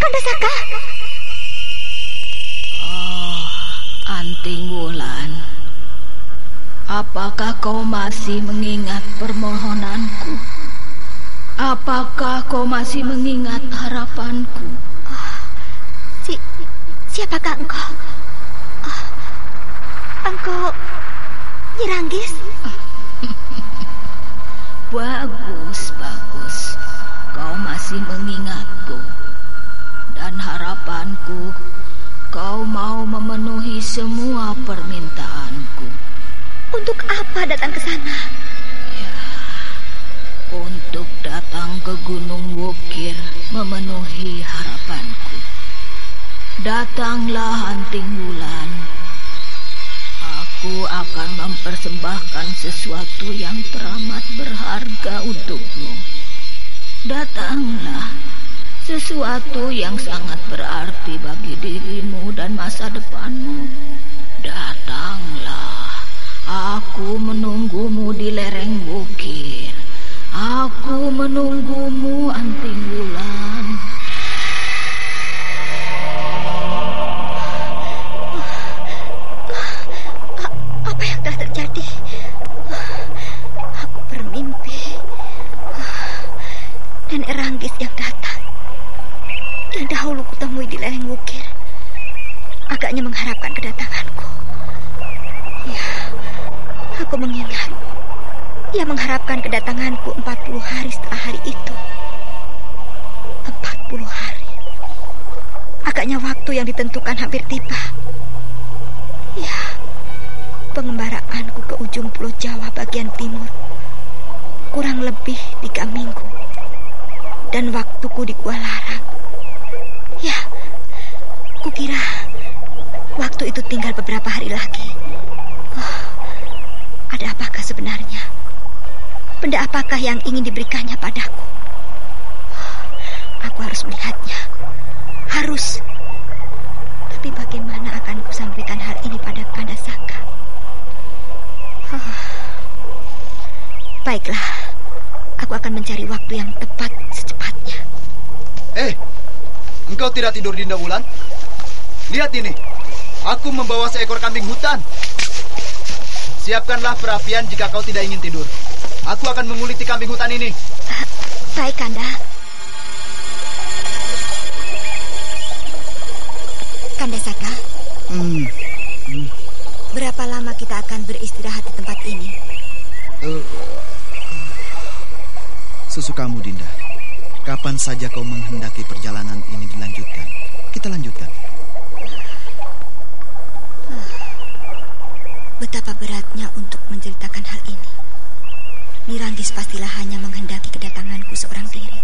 Kanda Saka? Oh, Anting Wulan, apakah kau masih mengingat permohonanku? Apakah kau masih mengingat harapanku? Siapakah engkau? Engkau Nyi Ranggis? Bagus. Kau masih mengingatku. Dan harapanku, kau mau memenuhi semua permintaanku. Untuk apa datang ke sana? Untuk datang ke Gunung Wukir memenuhi harapanku. Datanglah Anting Wulan. Aku akan mempersembahkan sesuatu yang teramat berharga untukmu. Datanglah, sesuatu yang sangat berarti bagi dirimu dan masa depanmu. Datanglah, aku menunggumu di lereng Wukir. Aku menunggumu, Anting Wulan. Apa yang telah terjadi? Aku bermimpi. Nenek Ranggis yang datang, yang dahulu kutemui di lereng Wukir, agaknya mengharapkan kedatanganku. Ya, aku mengingat. Ia mengharapkan kedatanganku 40 hari setelah hari itu. 40 hari. Agaknya waktu yang ditentukan hampir tiba. Ya, pengembaraanku ke ujung Pulau Jawa bagian timur kurang lebih 3 minggu. Dan waktuku di Gua Larang. Ya, kukira waktu itu tinggal beberapa hari lagi. Ada apakah sebenarnya? Benda apakah yang ingin diberikannya padaku? Aku harus melihatnya. Harus. Tapi bagaimana akan kusampaikan hal ini pada Kanda Saka? Baiklah. Aku akan mencari waktu yang tepat secepatnya. Engkau tidak tidur, Dinda Wulan? Lihat ini. Aku membawa seekor kambing hutan. Siapkanlah perapian jika kau tidak ingin tidur. Aku akan menguliti kambing hutan ini. Baik, Kanda. Kanda Saka. Berapa lama kita akan beristirahat di tempat ini? Sesukamu, Dinda. Kapan saja kau menghendaki perjalanan ini dilanjutkan, kita lanjutkan. Betapa beratnya untuk menceritakan hal ini. Nyi Ranggis pastilah hanya menghendaki kedatanganku seorang diri.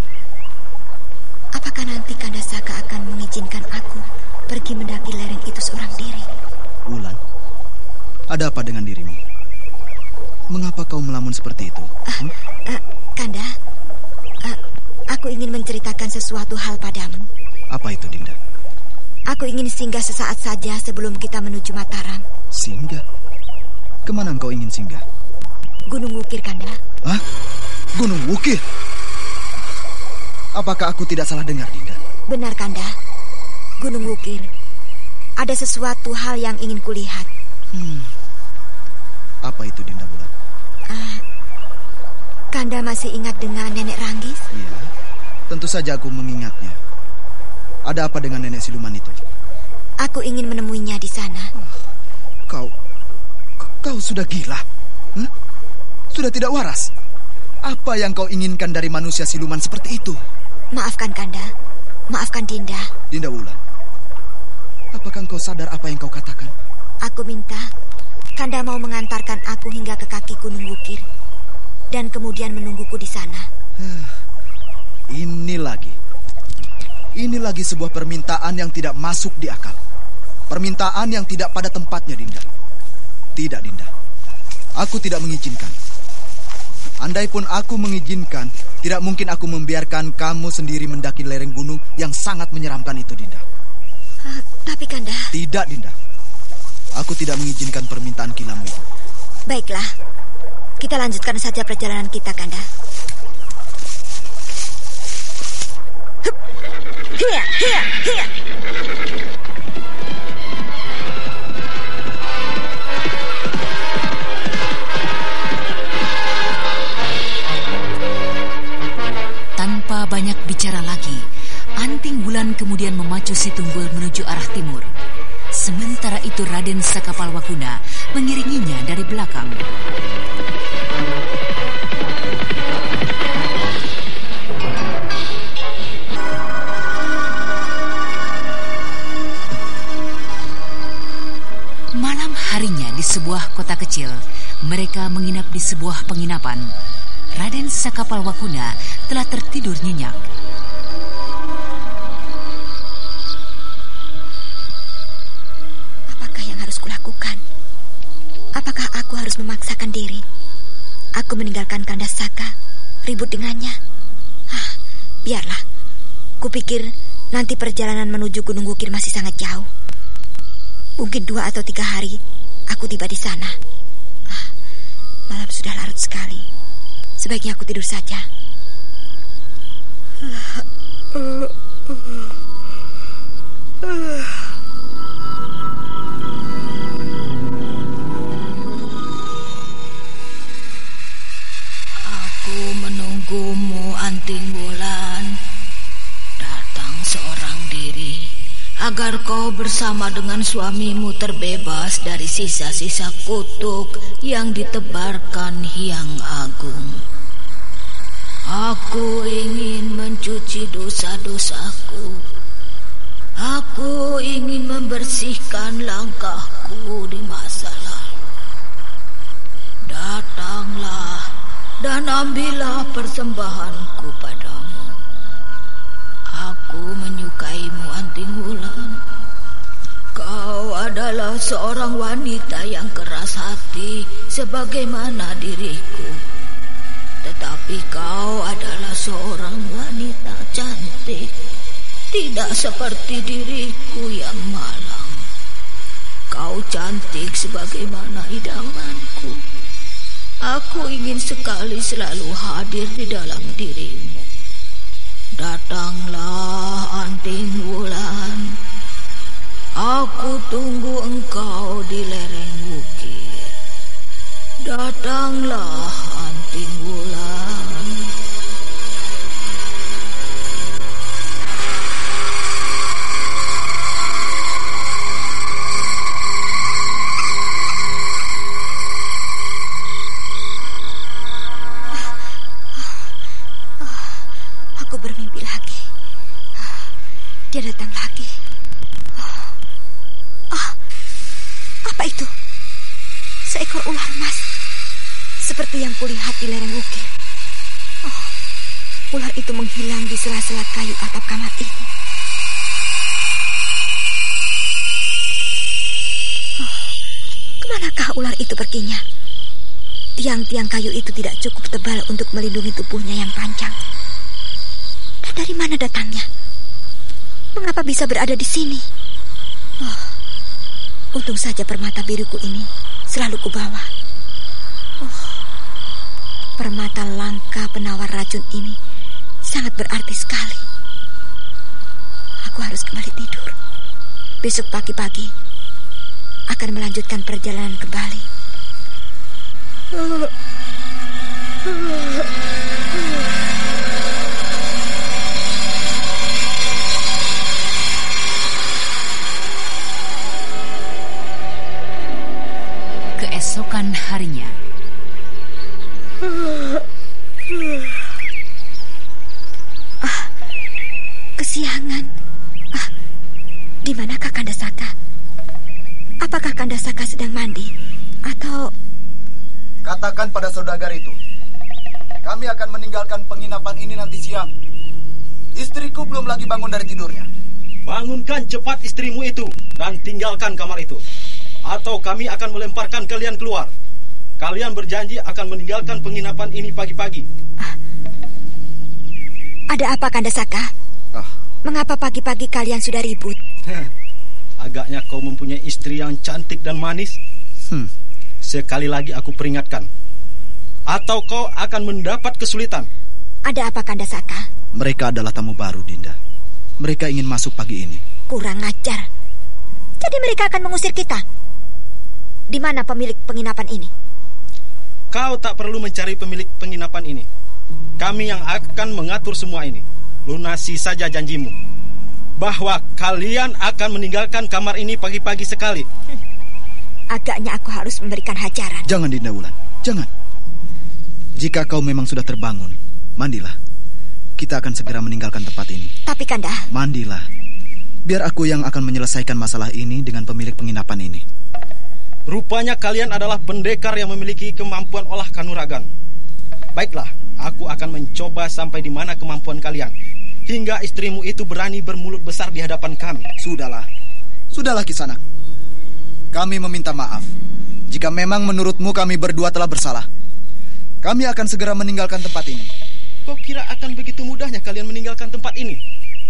Apakah nanti Kanda Saka akan mengizinkan aku pergi mendaki lereng itu seorang diri? Wulan, ada apa dengan dirimu? Mengapa kau melamun seperti itu? Kanda, aku ingin menceritakan sesuatu hal padamu. Apa itu, Dinda? Aku ingin singgah sesaat saja sebelum kita menuju Mataram. Singgah? Kemana engkau ingin singgah? Gunung Wukir, Kanda. Hah? Gunung Wukir? Apakah aku tidak salah dengar, Dinda? Benar, Kanda. Gunung Wukir. Ada sesuatu hal yang ingin kulihat. Apa itu, Dinda Wulan? Kanda masih ingat dengan Nenek Ranggis? Iya, tentu saja aku mengingatnya. Ada apa dengan nenek siluman itu? Aku ingin menemuinya di sana. Kau sudah gila? Sudah tidak waras? Apa yang kau inginkan dari manusia siluman seperti itu? Maafkan, Kanda. Maafkan Dinda. Dinda Wulan, apakah engkau sadar apa yang kau katakan? Aku minta Kanda mau mengantarkan aku hingga ke kaki Gunung Wukir dan kemudian menungguku di sana. Ini lagi. Ini lagi sebuah permintaan yang tidak masuk di akal. Permintaan yang tidak pada tempatnya, Dinda. Tidak, Dinda. Aku tidak mengizinkan. Andai pun aku mengizinkan, tidak mungkin aku membiarkan kamu sendiri mendaki lereng gunung yang sangat menyeramkan itu, Dinda. Tapi Kanda... Tidak, Dinda. Aku tidak mengizinkan permintaan kilamu itu. Baiklah. Kita lanjutkan saja perjalanan kita, Kanda. Hiya, hiya, hiya. Tanpa banyak bicara lagi, Anting Wulan kemudian memacu si Tunggul menuju arah timur. Sementara itu Raden Sakapalwaguna mengiringinya dari belakang. Malam harinya di sebuah kota kecil, mereka menginap di sebuah penginapan. Raden Sakapalwaguna telah tertidur nyenyak. Apakah yang harus kulakukan? Apakah aku harus memaksakan diri? Aku meninggalkan Kanda Saka, ribut dengannya. Biarlah. Kupikir nanti perjalanan menuju Gunung Wukir masih sangat jauh. Mungkin 2 atau 3 hari aku tiba di sana. Malam sudah larut sekali. Sebaiknya aku tidur saja. Aku menunggumu, Anting Wulan. Datang seorang diri agar kau bersama dengan suamimu terbebas dari sisa-sisa kutuk yang ditebarkan Hyang Agung. Aku ingin mencuci dosa-dosaku. Aku ingin membersihkan langkahku di masa lalu. Datanglah dan ambillah persembahanku padamu. Aku menyukaimu, Anting Wulan. Kau adalah seorang wanita yang keras hati sebagaimana diriku. Tetapi kau adalah seorang wanita cantik, tidak seperti diriku yang malang. Kau cantik sebagaimana idamanku. Aku ingin sekali selalu hadir di dalam dirimu. Datanglah, Anting Wulan. Aku tunggu engkau di lereng Wukir. Datanglah, Anting Wulan. Aku bermimpi lagi. Dia datang lagi. Apa itu? Seekor ular emas, seperti yang kulihat di lereng Wukir. Ular itu menghilang di sela-sela kayu atap kamar ini. Kemanakah ular itu perginya? Tiang-tiang kayu itu tidak cukup tebal untuk melindungi tubuhnya yang panjang. Dan dari mana datangnya? Mengapa bisa berada di sini? Untung saja permata biruku ini selalu kubawa. Permata langka penawar racun ini sangat berarti sekali. Aku harus kembali tidur. Besok pagi-pagi akan melanjutkan perjalanan kembali. Keesokan harinya, kesiangan. Di manakah Kanda Saka? Apakah Kanda Saka sedang mandi atau? Katakan pada saudagar itu, kami akan meninggalkan penginapan ini nanti siang. Istriku belum lagi bangun dari tidurnya. Bangunkan cepat istrimu itu dan tinggalkan kamar itu. Atau kami akan melemparkan kalian keluar. Kalian berjanji akan meninggalkan penginapan ini pagi-pagi. Ada apa, Kanda Saka? Mengapa pagi-pagi kalian sudah ribut? Agaknya kau mempunyai istri yang cantik dan manis. Sekali lagi aku peringatkan. Atau kau akan mendapat kesulitan. Ada apa, Kanda Saka? Mereka adalah tamu baru, Dinda. Mereka ingin masuk pagi ini. Kurang ajar. Jadi mereka akan mengusir kita. Di mana pemilik penginapan ini? Kau tak perlu mencari pemilik penginapan ini. Kami yang akan mengatur semua ini. Lunasi saja janjimu bahwa kalian akan meninggalkan kamar ini pagi-pagi sekali. Agaknya aku harus memberikan hajaran. Jangan, Dinda Wulan, jangan. Jika kau memang sudah terbangun, mandilah. Kita akan segera meninggalkan tempat ini. Tapi Kanda, mandilah. Biar aku yang akan menyelesaikan masalah ini dengan pemilik penginapan ini. Rupanya kalian adalah pendekar yang memiliki kemampuan olah kanuragan. Baiklah, aku akan mencoba sampai di mana kemampuan kalian, hingga istrimu itu berani bermulut besar di hadapan kami. Sudahlah Kisanak. Kami meminta maaf jika memang menurutmu kami berdua telah bersalah. Kami akan segera meninggalkan tempat ini. Kau kira akan begitu mudahnya kalian meninggalkan tempat ini?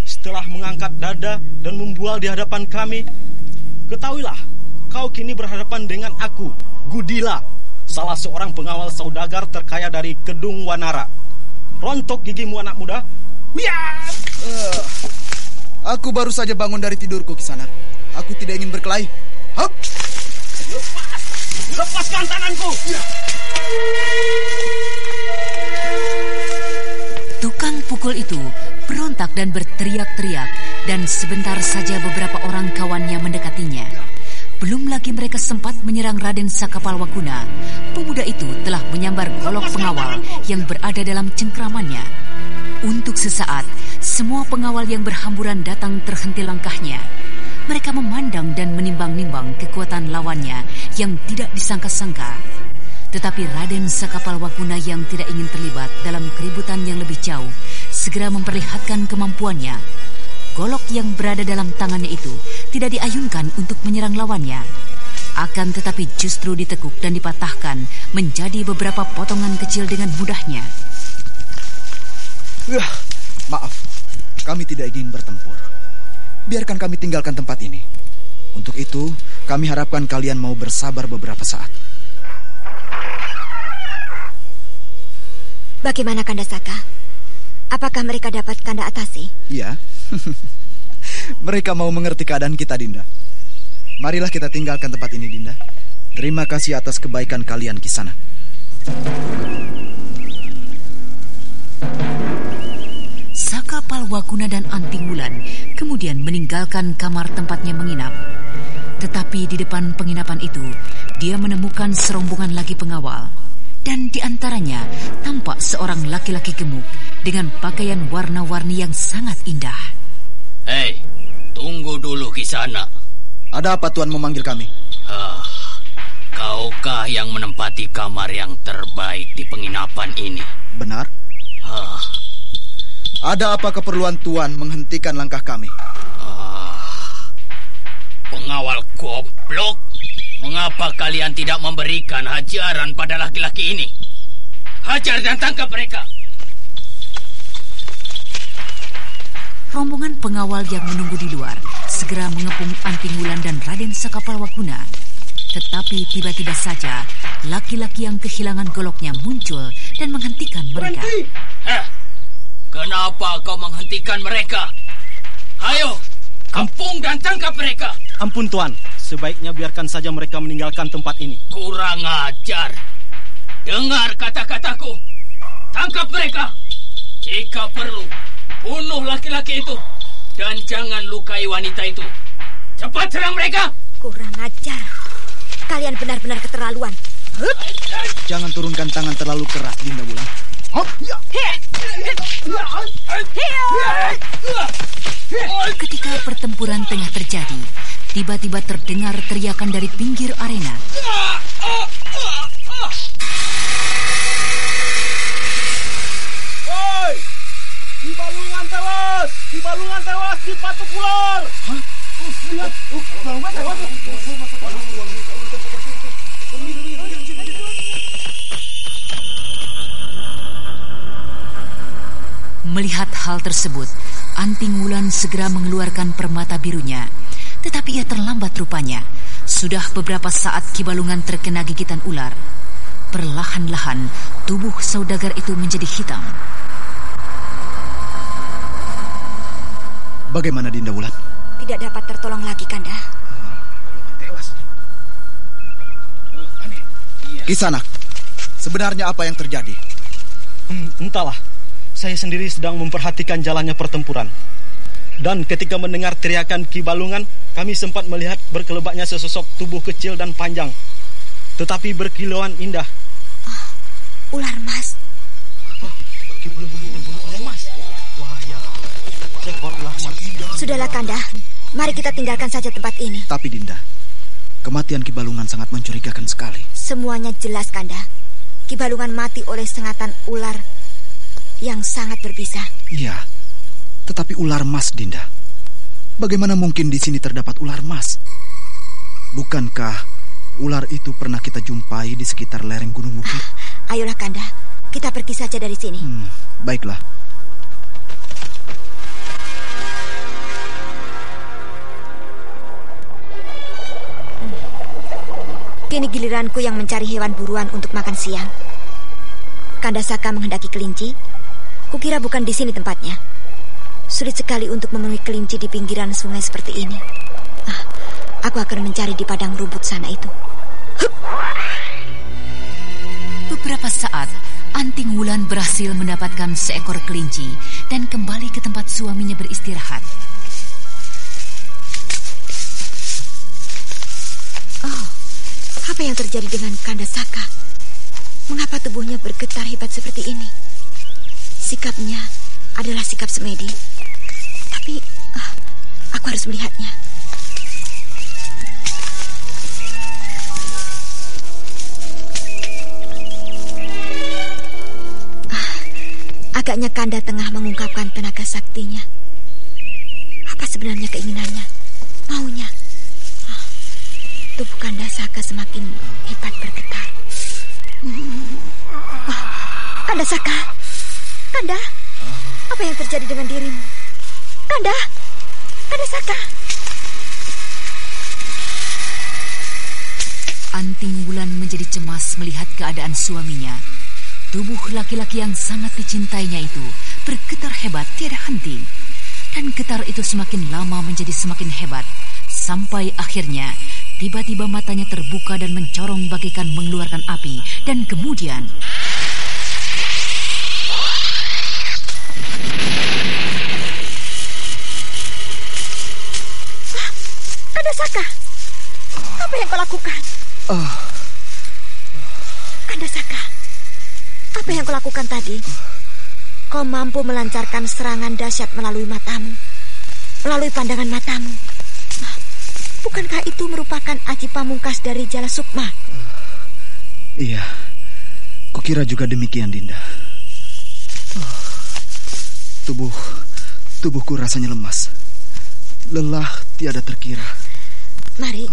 Setelah mengangkat dada dan membual di hadapan kami, ketahuilah, kau kini berhadapan dengan aku, Gudila, salah seorang pengawal saudagar terkaya dari Kedung Wanara. Rontok gigimu anak muda. Aku baru saja bangun dari tidurku, Kisanak. Aku tidak ingin berkelahi. Hop! Lepaskan tanganku! Tukang pukul itu berontak dan berteriak-teriak, dan sebentar saja beberapa orang kawannya mendekatinya. Belum lagi mereka sempat menyerang Raden Sakapalwaguna, pemuda itu telah menyambar golok pengawal yang berada dalam cengkramannya. Untuk sesaat, semua pengawal yang berhamburan datang terhenti langkahnya. Mereka memandang dan menimbang-nimbang kekuatan lawannya yang tidak disangka-sangka. Tetapi Raden Sakapalwaguna yang tidak ingin terlibat dalam keributan yang lebih jauh segera memperlihatkan kemampuannya. Golok yang berada dalam tangannya itu tidak diayunkan untuk menyerang lawannya. Akan tetapi justru ditekuk dan dipatahkan menjadi beberapa potongan kecil dengan mudahnya. Maaf, kami tidak ingin bertempur. Biarkan kami tinggalkan tempat ini. Untuk itu, kami harapkan kalian mau bersabar beberapa saat. Bagaimana Kanda Saka? Apakah mereka dapat Kanda atasi? Ya. Mereka mau mengerti keadaan kita, Dinda. Marilah kita tinggalkan tempat ini, Dinda. Terima kasih atas kebaikan kalian, Kisana. Sakapalwaguna dan Anting Wulan kemudian meninggalkan kamar tempatnya menginap. Tetapi di depan penginapan itu, dia menemukan serombongan lagi pengawal. Dan di antaranya tampak seorang laki-laki gemuk dengan pakaian warna-warni yang sangat indah. Hei, tunggu dulu Kisana. Ada apa Tuan memanggil kami? Kaukah yang menempati kamar yang terbaik di penginapan ini? Benar. Ada apa keperluan Tuan menghentikan langkah kami? Pengawal goblok. Mengapa kalian tidak memberikan hajaran pada laki-laki ini? Hajar dan tangkap mereka. Rombongan pengawal yang menunggu di luar segera mengepung Anting Wulan dan Raden Sakapalwaguna. Tetapi tiba-tiba saja laki-laki yang kehilangan goloknya muncul dan menghentikan mereka. Kenapa kau menghentikan mereka? Ayo, kepung dan tangkap mereka. Ampun Tuan, sebaiknya biarkan saja mereka meninggalkan tempat ini. Kurang ajar. Dengar kata-kataku. Tangkap mereka. Jika perlu, bunuh laki-laki itu. Dan jangan lukai wanita itu. Cepat serang mereka. Kurang ajar. Kalian benar-benar keterlaluan. Jangan turunkan tangan terlalu keras, Dinda Wulan. Ketika pertempuran tengah terjadi, tiba-tiba terdengar teriakan dari pinggir arena. Oi, di balungan tawa tewas! Ki Balungan tewas dipatuk ular! Hah? Lihat, Balungan tewas. Melihat hal tersebut, Anting Wulan segera mengeluarkan permata birunya. Tetapi ia terlambat rupanya. Sudah beberapa saat Ki Balungan terkena gigitan ular. Perlahan-lahan tubuh saudagar itu menjadi hitam. Bagaimana Dinda Wulan? Tidak dapat tertolong lagi, Kanda. Kisanak, sebenarnya apa yang terjadi? Entahlah. Saya sendiri sedang memperhatikan jalannya pertempuran. Dan ketika mendengar teriakan Ki Balungan, kami sempat melihat berkelebaknya sesosok tubuh kecil dan panjang, tetapi berkilauan indah. Ular mas. Sudahlah Kanda, mari kita tinggalkan saja tempat ini. Tapi Dinda, kematian Ki Balungan sangat mencurigakan sekali. Semuanya jelas Kanda. Ki Balungan mati oleh sengatan ular yang sangat berbisa. Iya, tetapi ular mas, Dinda. Bagaimana mungkin di sini terdapat ular mas? Bukankah ular itu pernah kita jumpai di sekitar lereng Gunung Bukit? Ayolah Kanda, kita pergi saja dari sini. Baiklah. Kini giliranku yang mencari hewan buruan untuk makan siang. Kanda Saka menghendaki kelinci. Kukira bukan di sini tempatnya. Sulit sekali untuk memenuhi kelinci di pinggiran sungai seperti ini. Aku akan mencari di padang rumput sana itu. Beberapa saat, Anting Wulan berhasil mendapatkan seekor kelinci dan kembali ke tempat suaminya beristirahat. Oh, apa yang terjadi dengan Kanda Saka? Mengapa tubuhnya bergetar hebat seperti ini? Sikapnya adalah sikap semedi. Tapi aku harus melihatnya. Agaknya Kanda tengah mengungkapkan tenaga saktinya. Apa sebenarnya keinginannya? Maunya? Tubuh Kanda Saka semakin hebat bergetar. Kanda Saka! Kanda, apa yang terjadi dengan dirimu? Kanda Saka. Anting Wulan menjadi cemas melihat keadaan suaminya. Tubuh laki-laki yang sangat dicintainya itu bergetar hebat tiada henti. Dan getar itu semakin lama menjadi semakin hebat. Sampai akhirnya tiba-tiba matanya terbuka dan mencorong bagaikan mengeluarkan api. Dan kemudian... Kanda Saka, apa yang kau lakukan? Kanda Saka, apa yang kau lakukan tadi? Kau mampu melancarkan serangan dahsyat melalui matamu, melalui pandangan matamu. Bukankah itu merupakan aji pamungkas dari Jala Sukma? Iya, kukira juga demikian, Dinda. Tubuhku rasanya lemas. Lelah tiada terkira. Mari,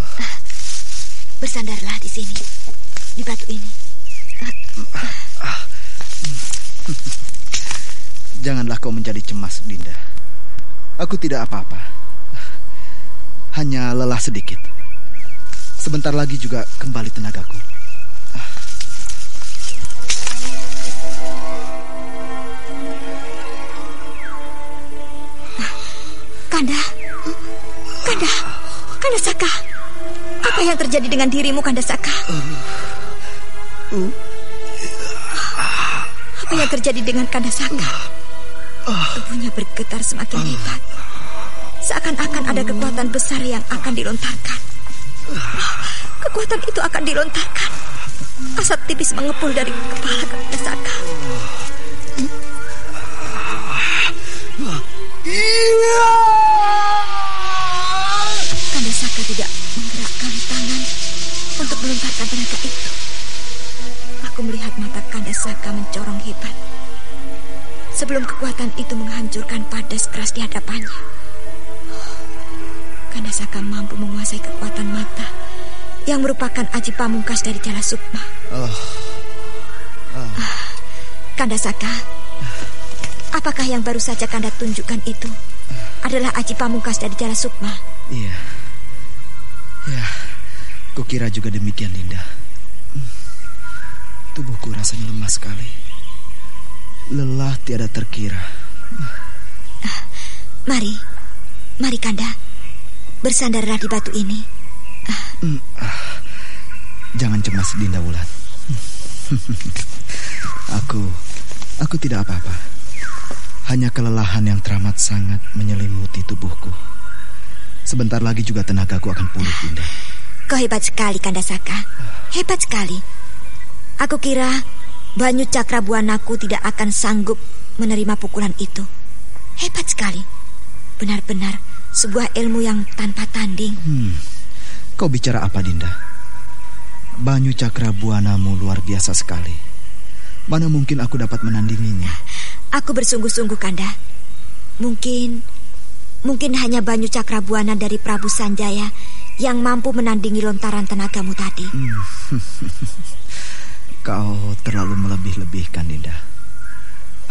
bersandarlah di sini, di batu ini. Janganlah kau menjadi cemas, Dinda. Aku tidak apa-apa. Hanya lelah sedikit. Sebentar lagi juga kembali tenagaku. Kanda Saka, apa yang terjadi dengan dirimu, Kanda Saka? Apa yang terjadi dengan Kanda Saka? Tubuhnya bergetar semakin hebat. Seakan-akan ada kekuatan besar yang akan dilontarkan. Kekuatan itu akan dilontarkan. Asap tipis mengepul dari kepala Kanda Saka. Kanda Saka tidak menggerakkan tangan untuk melontarkan tenaga itu. Aku melihat mata Kanda Saka mencorong hebat. Sebelum kekuatan itu menghancurkan menghancurkan Padas keras di hadapannya. Kandasaka mampu menguasai kekuatan mata yang merupakan aji pamungkas dari Jala Sukma. Kandasaka, apakah yang baru saja Kanda tunjukkan itu adalah aji pamungkas dari Jala Sukma? Iya. Ya, kukira juga demikian, Dinda. Tubuhku rasanya lemah sekali. Lelah tiada terkira. Mari Kanda, bersandarlah di batu ini. Jangan cemas, Dinda Wulan. Aku tidak apa-apa. Hanya kelelahan yang teramat sangat menyelimuti tubuhku. Sebentar lagi juga tenagaku akan pulih, Dinda. Kau hebat sekali, Kandasaka. Hebat sekali. Aku kira Banyu Cakrabuanaku tidak akan sanggup menerima pukulan itu. Hebat sekali. Benar-benar sebuah ilmu yang tanpa tanding. Kau bicara apa, Dinda? Banyu Cakrabuanamu luar biasa sekali. Mana mungkin aku dapat menandinginya? Aku bersungguh-sungguh, Kanda. Mungkin hanya Banyu Cakrabuana dari Prabu Sanjaya yang mampu menandingi lontaran tenagamu tadi. Kau terlalu melebih-lebihkan, Dinda.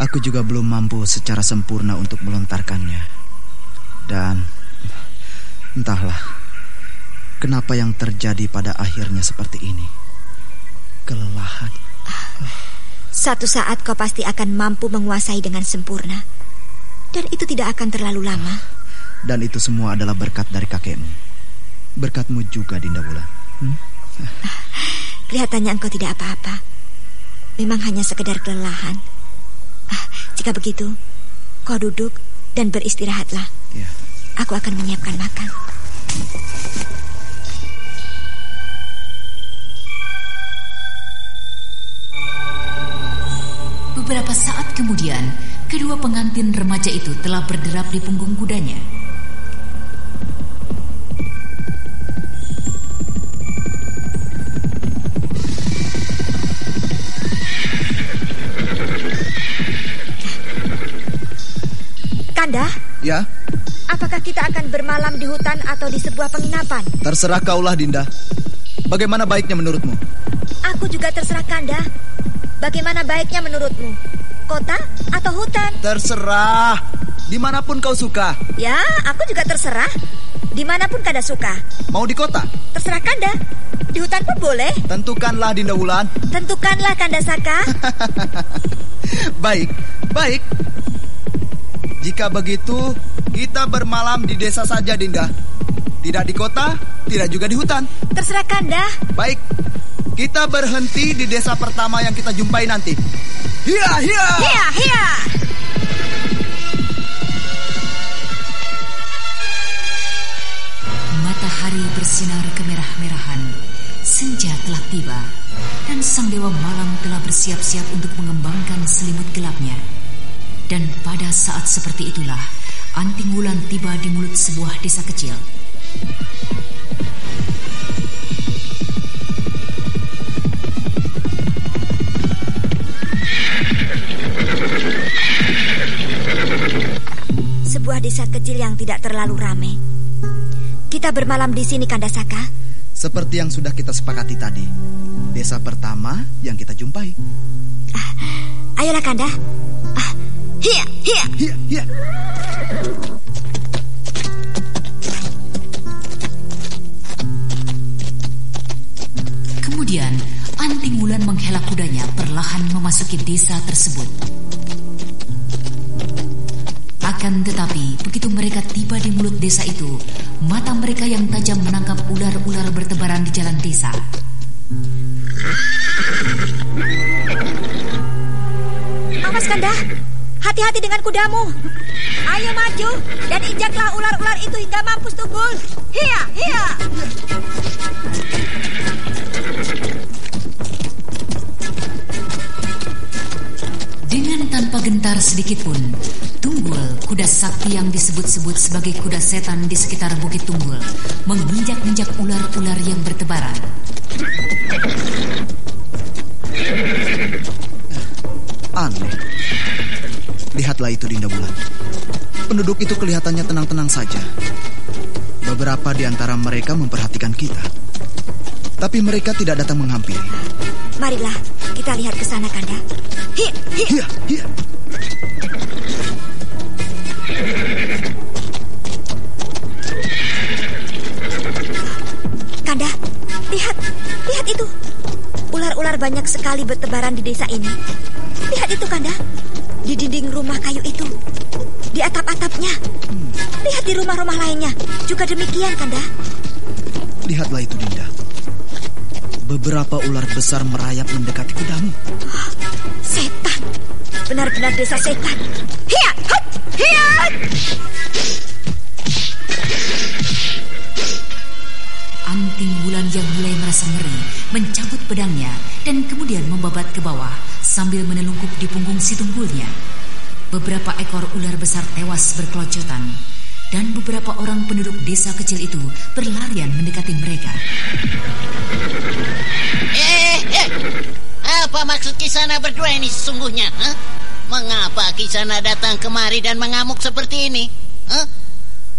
Aku juga belum mampu secara sempurna untuk melontarkannya. Dan entahlah kenapa yang terjadi pada akhirnya seperti ini. Kelelahan. Suatu saat kau pasti akan mampu menguasai dengan sempurna. Dan itu tidak akan terlalu lama. Dan itu semua adalah berkat dari kakekmu. Berkatmu juga, Dinda Wulan. Kelihatannya engkau tidak apa-apa. Memang hanya sekedar kelelahan. Jika begitu, kau duduk dan beristirahatlah. Ya. Aku akan menyiapkan makan. Beberapa saat kemudian, kedua pengantin remaja itu telah berderap di punggung kudanya. Kanda? Ya? Apakah kita akan bermalam di hutan atau di sebuah penginapan? Terserah kaulah, Dinda. Bagaimana baiknya menurutmu? Aku juga terserah, Kanda. Bagaimana baiknya menurutmu? Kota atau hutan? Terserah. Dimanapun kau suka. Ya, aku juga terserah. Dimanapun Kanda suka. Mau di kota? Terserah Kanda. Di hutan pun boleh. Tentukanlah, Dinda Wulan. Tentukanlah, Kandasaka. Baik. Jika begitu, kita bermalam di desa saja, Dinda. Tidak di kota, tidak juga di hutan. Terserah Kanda. Baik. Kita berhenti di desa pertama yang kita jumpai nanti. Hiya! Matahari bersinar kemerah-merahan. Senja telah tiba, dan sang dewa malam telah bersiap-siap untuk mengembangkan selimut gelapnya. Dan pada saat seperti itulah, Anting Wulan tiba di mulut sebuah desa kecil. Sebuah desa kecil yang tidak terlalu ramai. Kita bermalam di sini, Kandasaka. Seperti yang sudah kita sepakati tadi. Desa pertama yang kita jumpai. Ayolah, Kanda. Hiya. Kemudian Anting Wulan menghela kudanya perlahan memasuki desa tersebut. Akan tetapi begitu mereka tiba di mulut desa itu, mata mereka yang tajam menangkap ular-ular bertebaran di jalan desa. Awas, Kanda. Hati-hati dengan kudamu. Ayo maju dan injaklah ular-ular itu hingga mampus tunggul. Hiya. Dengan tanpa gentar sedikit pun, Tunggul, kuda sakti yang disebut-sebut sebagai kuda setan di sekitar Bukit Tunggul, menginjak-injak ular-ular yang bertebaran. Aneh. Lihatlah itu, Dinda Wulan. penduduk itu kelihatannya tenang-tenang saja. Beberapa di antara mereka memperhatikan kita. Tapi mereka tidak datang menghampiri. Marilah kita lihat ke sana, Kanda. Hiya. Kanda, lihat itu. Ular-ular banyak sekali bertebaran di desa ini. Lihat itu, Kanda. Di dinding rumah kayu itu. Di atap-atapnya. Lihat di rumah-rumah lainnya. Juga demikian, Kanda. Lihatlah itu, Dinda. Beberapa ular besar merayap mendekati kudamu. Setan. Benar-benar desa setan. Hiya! Anting Wulan yang mulai merasa ngeri mencabut pedangnya dan kemudian membabat ke bawah sambil menelungkup di punggung si tunggulnya. Beberapa ekor ular besar tewas berkelojotan dan beberapa orang penduduk desa kecil itu berlarian mendekati mereka. Apa maksud Kisana berdua ini sesungguhnya? Mengapa Kisana datang kemari dan mengamuk seperti ini?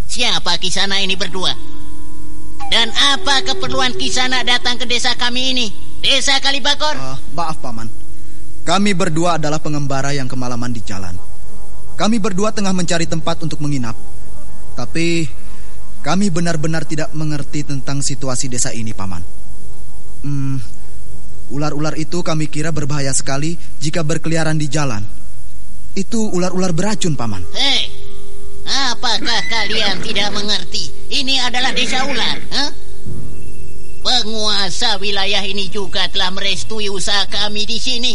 Siapa Kisana ini berdua? Dan apa keperluan Kisana datang ke desa kami ini? Desa Kalibagor? Maaf, Paman. Kami berdua adalah pengembara yang kemalaman di jalan. Kami berdua tengah mencari tempat untuk menginap. Tapi kami benar-benar tidak mengerti tentang situasi desa ini, Paman. Ular-ular itu kami kira berbahaya sekali jika berkeliaran di jalan. Itu ular-ular beracun, Paman. Hei, apakah kalian tidak mengerti? Ini adalah desa ular. Penguasa wilayah ini juga telah merestui usaha kami di sini.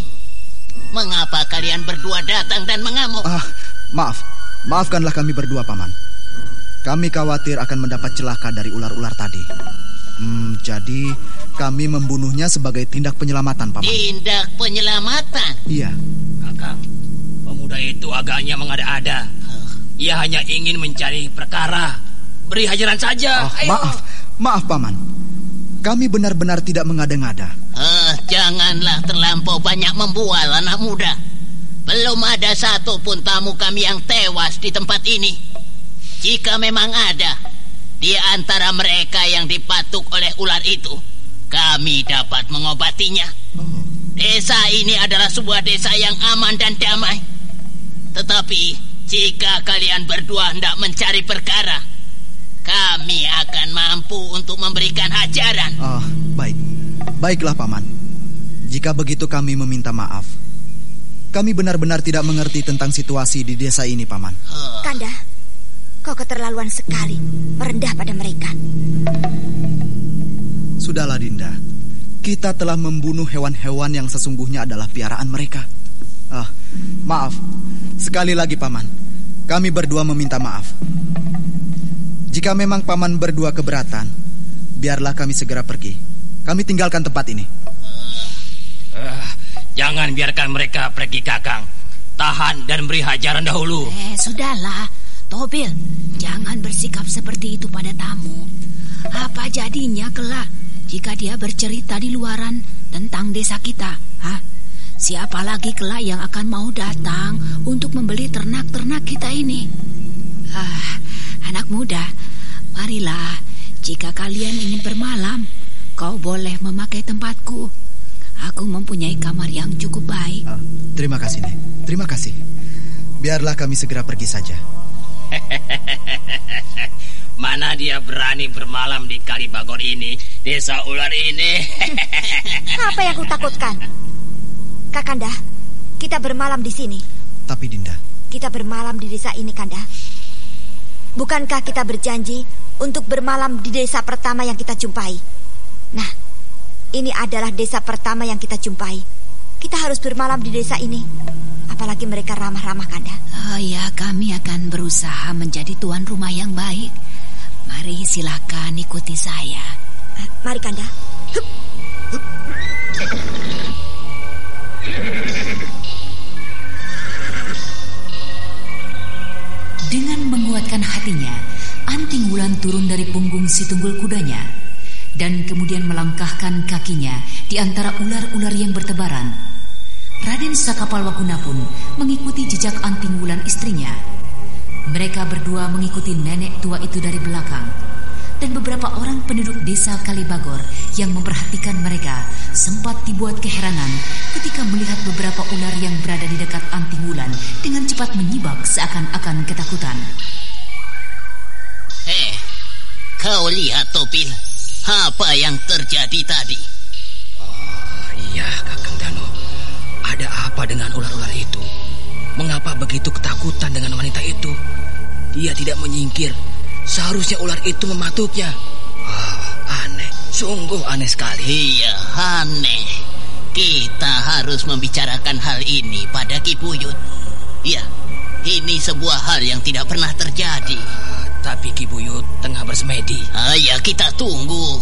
Mengapa kalian berdua datang dan mengamuk? Maafkanlah kami berdua, Paman. Kami khawatir akan mendapat celaka dari ular-ular tadi. Jadi kami membunuhnya sebagai tindak penyelamatan, Paman. Tindak penyelamatan? Iya. Kakang, pemuda itu agaknya mengada-ada. Ia hanya ingin mencari perkara. Beri hajaran saja. Maaf, Paman. Kami benar-benar tidak mengada-ngada. Janganlah terlampau banyak membual, anak muda. Belum ada satu pun tamu kami yang tewas di tempat ini. Jika memang ada di antara mereka yang dipatuk oleh ular itu, kami dapat mengobatinya. Desa ini adalah sebuah desa yang aman dan damai. Tetapi jika kalian berdua hendak mencari perkara, kami akan mampu untuk memberikan hajaran. Baiklah, Paman. Jika begitu kami meminta maaf. Kami benar-benar tidak mengerti tentang situasi di desa ini, Paman. Kanda, kau keterlaluan sekali merendah pada mereka. Sudahlah, Dinda. Kita telah membunuh hewan-hewan yang sesungguhnya adalah piaraan mereka. Maaf. Sekali lagi, Paman. Kami berdua meminta maaf. Jika memang Paman berdua keberatan, biarlah kami segera pergi. Kami tinggalkan tempat ini. Jangan biarkan mereka pergi, Kakang. Tahan dan beri hajaran dahulu. Sudahlah, Tobil. Jangan bersikap seperti itu pada tamu. Apa jadinya kelak jika dia bercerita di luaran tentang desa kita? Siapa lagi kelak yang akan mau datang untuk membeli ternak-ternak kita ini? Anak muda, marilah. Jika kalian ingin bermalam, kau boleh memakai tempatku. Aku mempunyai kamar yang cukup baik. Terima kasih, Nek. Terima kasih. Biarlah kami segera pergi saja. Mana dia berani bermalam di Kalibagor ini, desa ular ini. Apa yang kau takutkan? Kakanda, kita bermalam di sini. Tapi Dinda, kita bermalam di desa ini, Kanda. Bukankah kita berjanji untuk bermalam di desa pertama yang kita jumpai? Nah, ini adalah desa pertama yang kita jumpai. Kita harus bermalam di desa ini. Apalagi mereka ramah-ramah, Kanda. Ya, kami akan berusaha menjadi tuan rumah yang baik. Mari silakan ikuti saya. Mari, Kanda. Dengan menguatkan hatinya, Anting Wulan turun dari punggung si tunggul kudanya dan kemudian melangkahkan kakinya di antara ular-ular yang bertebaran. Raden Sakapalwaguna pun mengikuti jejak Anting Wulan istrinya. Mereka berdua mengikuti nenek tua itu dari belakang. Dan beberapa orang penduduk desa Kalibagor yang memperhatikan mereka sempat dibuat keheranan ketika melihat beberapa ular yang berada di dekat anting Wulan dengan cepat menyibak seakan-akan ketakutan. Kau lihat, Topil, apa yang terjadi tadi? Oh iya, Kakang Dano. Ada apa dengan ular-ular itu? Mengapa begitu ketakutan dengan wanita itu? Dia tidak menyingkir. Seharusnya ular itu mematuknya. Aneh, sungguh aneh sekali. Iya, aneh. Kita harus membicarakan hal ini pada Ki Buyut. Iya, ini sebuah hal yang tidak pernah terjadi. Tapi Ki Buyut tengah bersemedi. Ya, kita tunggu.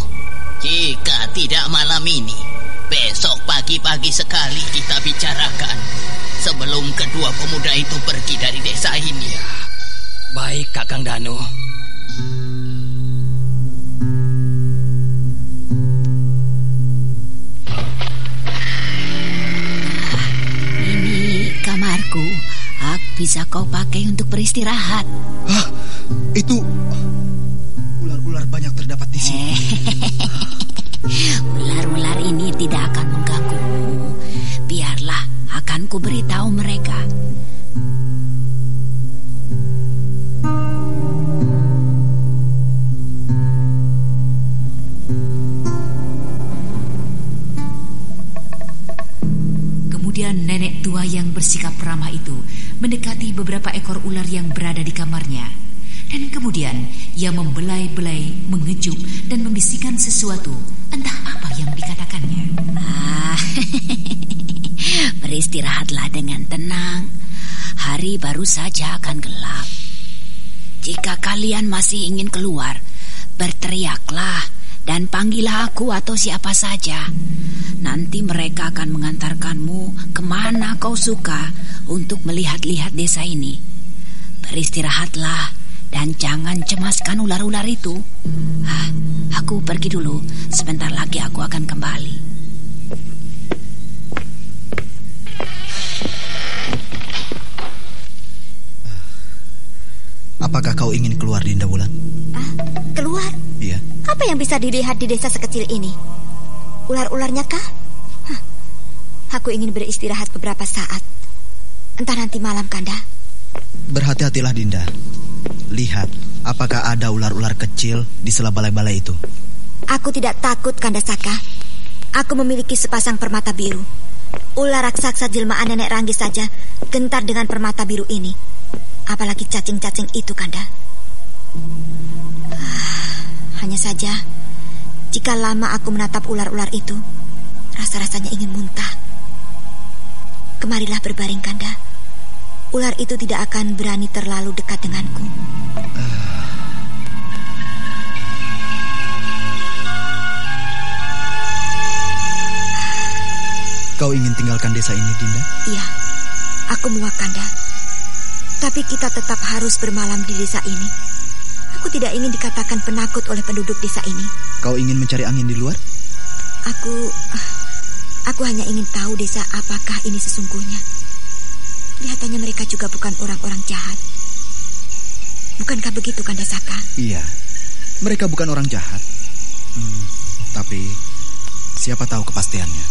Jika tidak malam ini, besok pagi-pagi sekali kita bicarakan. Sebelum kedua pemuda itu pergi dari desa ini. Ya, baik, Kakang Dano. Ini kamarku. Bisa kau pakai untuk beristirahat. Hah? Itu ular-ular banyak terdapat di sini. Ular-ular ini tidak akan mengganggumu. Biarlah, akan ku beritahu mereka. Kemudian nenek tua yang bersikap ramah itu mendekati beberapa ekor ular yang berada di kamarnya. Dan kemudian ia membelai-belai, mengejuk dan membisikkan sesuatu, entah apa yang dikatakannya. Beristirahatlah dengan tenang. Hari baru saja akan gelap. Jika kalian masih ingin keluar, berteriaklah dan panggillah aku atau siapa saja. Nanti mereka akan mengantarkanmu kemana kau suka untuk melihat-lihat desa ini. Beristirahatlah dan jangan cemaskan ular-ular itu. Aku pergi dulu. Sebentar lagi aku akan kembali. Apakah kau ingin keluar, Dinda Wulan? Keluar? Iya. Apa yang bisa dilihat di desa sekecil ini? Ular-ularnya kah? Aku ingin beristirahat beberapa saat. Entah nanti malam, Kanda. Berhati-hatilah, Dinda. Lihat, apakah ada ular-ular kecil di sela balai-balai itu? Aku tidak takut, Kanda Saka. Aku memiliki sepasang permata biru. Ular raksasa jelmaan Nenek Ranggi saja gentar dengan permata biru ini. Apalagi cacing-cacing itu, Kanda. Hanya saja, jika lama aku menatap ular-ular itu, rasa-rasanya ingin muntah. Kemarilah berbaring, Kanda. Ular itu tidak akan berani terlalu dekat denganku. Kau ingin tinggalkan desa ini, Dinda? Iya, aku muak, Kanda. Tapi kita tetap harus bermalam di desa ini. Aku tidak ingin dikatakan penakut oleh penduduk desa ini. Kau ingin mencari angin di luar? Aku hanya ingin tahu desa apakah ini sesungguhnya. Kelihatannya mereka juga bukan orang-orang jahat. Bukankah begitu, Kanda Saka? Iya, mereka bukan orang jahat. Tapi siapa tahu kepastiannya.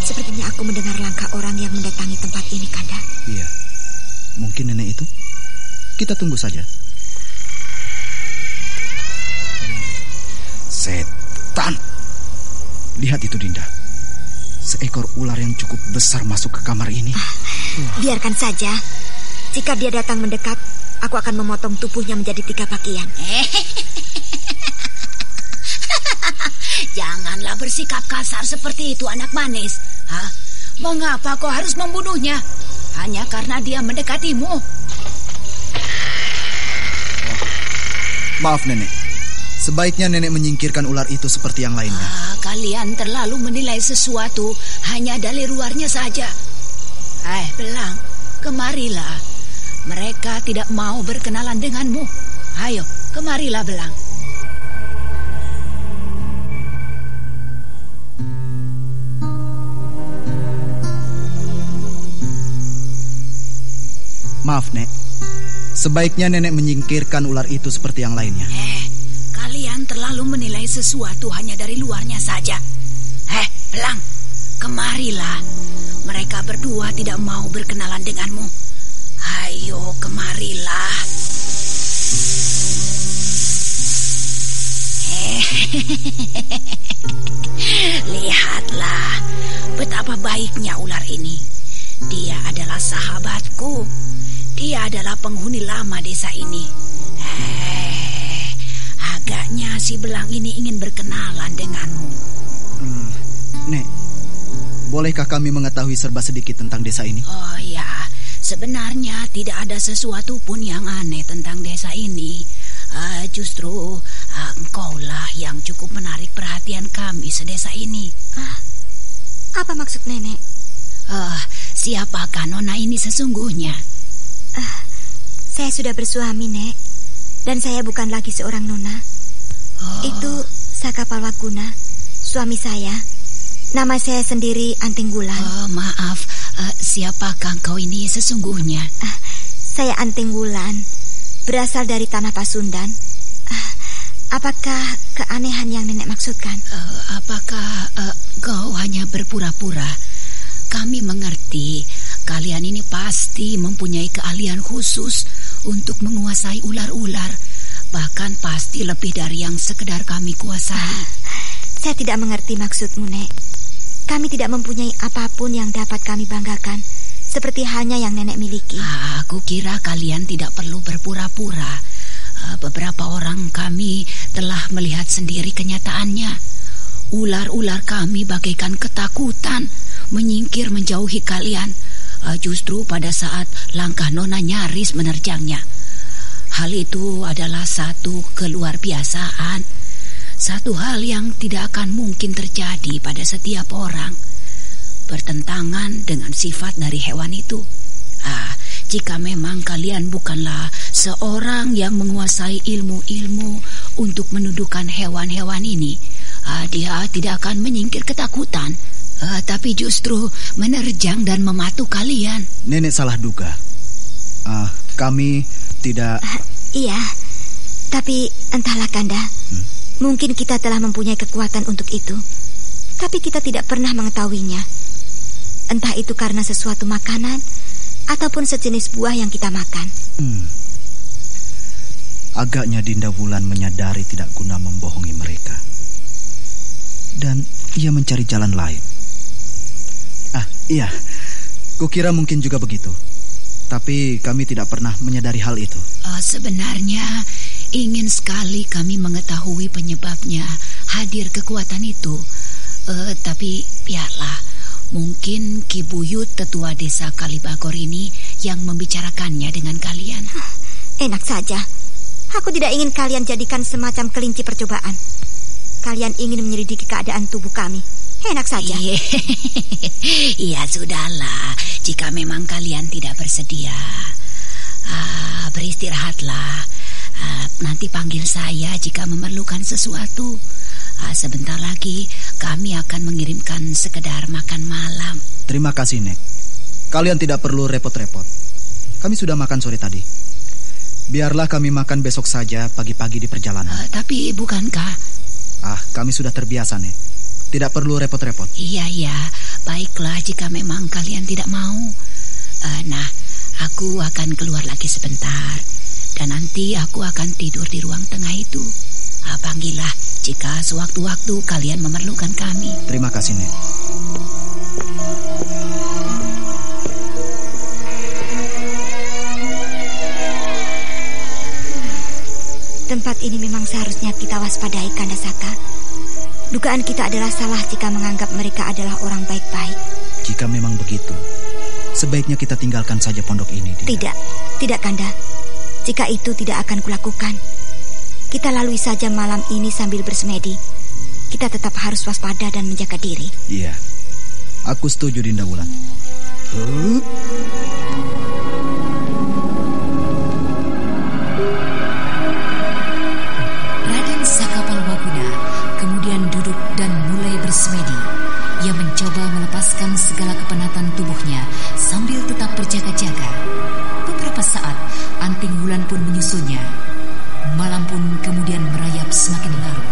Sepertinya aku mendengar langkah orang yang mendatangi tempat ini, Kanda. Iya, mungkin nenek itu. Kita tunggu saja. Setan. Lihat itu, Dinda. Seekor ular yang cukup besar masuk ke kamar ini. Biarkan saja. Jika dia datang mendekat, aku akan memotong tubuhnya menjadi 3 bagian. Janganlah bersikap kasar seperti itu, anak manis. Mengapa kau harus membunuhnya? Hanya karena dia mendekatimu? Maaf, Nenek. Sebaiknya Nenek menyingkirkan ular itu seperti yang lainnya. Kalian terlalu menilai sesuatu hanya dari luarnya saja. Belang, kemarilah. Mereka tidak mau berkenalan denganmu. Ayo, kemarilah, Belang. Maaf, Nek. Sebaiknya Nenek menyingkirkan ular itu seperti yang lainnya. Kalian terlalu menilai sesuatu hanya dari luarnya saja. Belang, kemarilah. Mereka berdua tidak mau berkenalan denganmu. Ayo, kemarilah. Lihatlah betapa baiknya ular ini. Dia adalah sahabatku. Dia adalah penghuni lama desa ini. Agaknya si belang ini ingin berkenalan denganmu. Nek, bolehkah kami mengetahui serba sedikit tentang desa ini? Oh ya, sebenarnya tidak ada sesuatu pun yang aneh tentang desa ini. Justru engkaulah yang cukup menarik perhatian kami sedesa ini. Apa maksud Nenek? Siapakah Nona ini sesungguhnya? Saya sudah bersuami, Nek. Dan saya bukan lagi seorang nona. Itu Saka Palwaguna, suami saya. Nama saya sendiri Anting Wulan. Maaf, siapakah kau ini sesungguhnya? Saya Anting Wulan, berasal dari tanah Pasundan. Apakah keanehan yang Nenek maksudkan? Apakah kau hanya berpura-pura? Kami mengerti kalian ini pasti mempunyai keahlian khusus untuk menguasai ular-ular. Bahkan pasti lebih dari yang sekedar kami kuasai. Saya tidak mengerti maksudmu, Nek. Kami tidak mempunyai apapun yang dapat kami banggakan, seperti halnya yang Nenek miliki. Aku kira kalian tidak perlu berpura-pura. Beberapa orang kami telah melihat sendiri kenyataannya. Ular-ular kami bagaikan ketakutan menyingkir menjauhi kalian. Justru pada saat langkah Nona nyaris menerjangnya. Hal itu adalah satu keluarbiasaan. Satu hal yang tidak akan mungkin terjadi pada setiap orang. Bertentangan dengan sifat dari hewan itu. Jika memang kalian bukanlah seorang yang menguasai ilmu-ilmu untuk menundukkan hewan-hewan ini, dia tidak akan menyingkir ketakutan. Tapi justru menerjang dan mematu kalian. Nenek salah duga. Kami tidak... Iya, tapi entahlah Kanda. Mungkin kita telah mempunyai kekuatan untuk itu, tapi kita tidak pernah mengetahuinya. Entah itu karena sesuatu makanan ataupun sejenis buah yang kita makan. Agaknya Dinda Wulan menyadari tidak guna membohongi mereka. Dan ia mencari jalan lain. Iya, kukira mungkin juga begitu. Tapi kami tidak pernah menyadari hal itu. Sebenarnya ingin sekali kami mengetahui penyebabnya hadir kekuatan itu. Tapi biarlah, mungkin Ki Buyut, tetua desa Kalibagor ini yang membicarakannya dengan kalian. Enak saja. Aku tidak ingin kalian jadikan semacam kelinci percobaan. Kalian ingin menyelidiki keadaan tubuh kami. Enak saja. Iya, sudahlah. Jika memang kalian tidak bersedia, beristirahatlah. Nanti panggil saya jika memerlukan sesuatu. Sebentar lagi kami akan mengirimkan sekedar makan malam. Terima kasih, Nek. Kalian tidak perlu repot-repot. Kami sudah makan sore tadi. Biarlah kami makan besok saja pagi-pagi di perjalanan. Tapi bukankah... kami sudah terbiasa, Nek. Tidak perlu repot-repot. Iya, baiklah jika memang kalian tidak mau. Aku akan keluar lagi sebentar. Dan nanti aku akan tidur di ruang tengah itu. Panggillah jika sewaktu-waktu kalian memerlukan kami. Terima kasih, Nek. Tempat ini memang seharusnya kita waspadai, Kanda Saka. Dugaan kita adalah salah jika menganggap mereka adalah orang baik-baik. Jika memang begitu, sebaiknya kita tinggalkan saja pondok ini, Dinda. Tidak Kanda. Jika itu tidak akan kulakukan. Kita lalui saja malam ini sambil bersemedi. Kita tetap harus waspada dan menjaga diri. Iya, aku setuju, Dinda Wulan. Raden Saka Palwaguna kemudian duduk dan mulai bersemedi. Ia mencoba melepaskan segala kepenatan tubuhnya sambil tetap berjaga-jaga. Beberapa saat, Anting Wulan pun menyusulnya. Malam pun kemudian merayap semakin larut.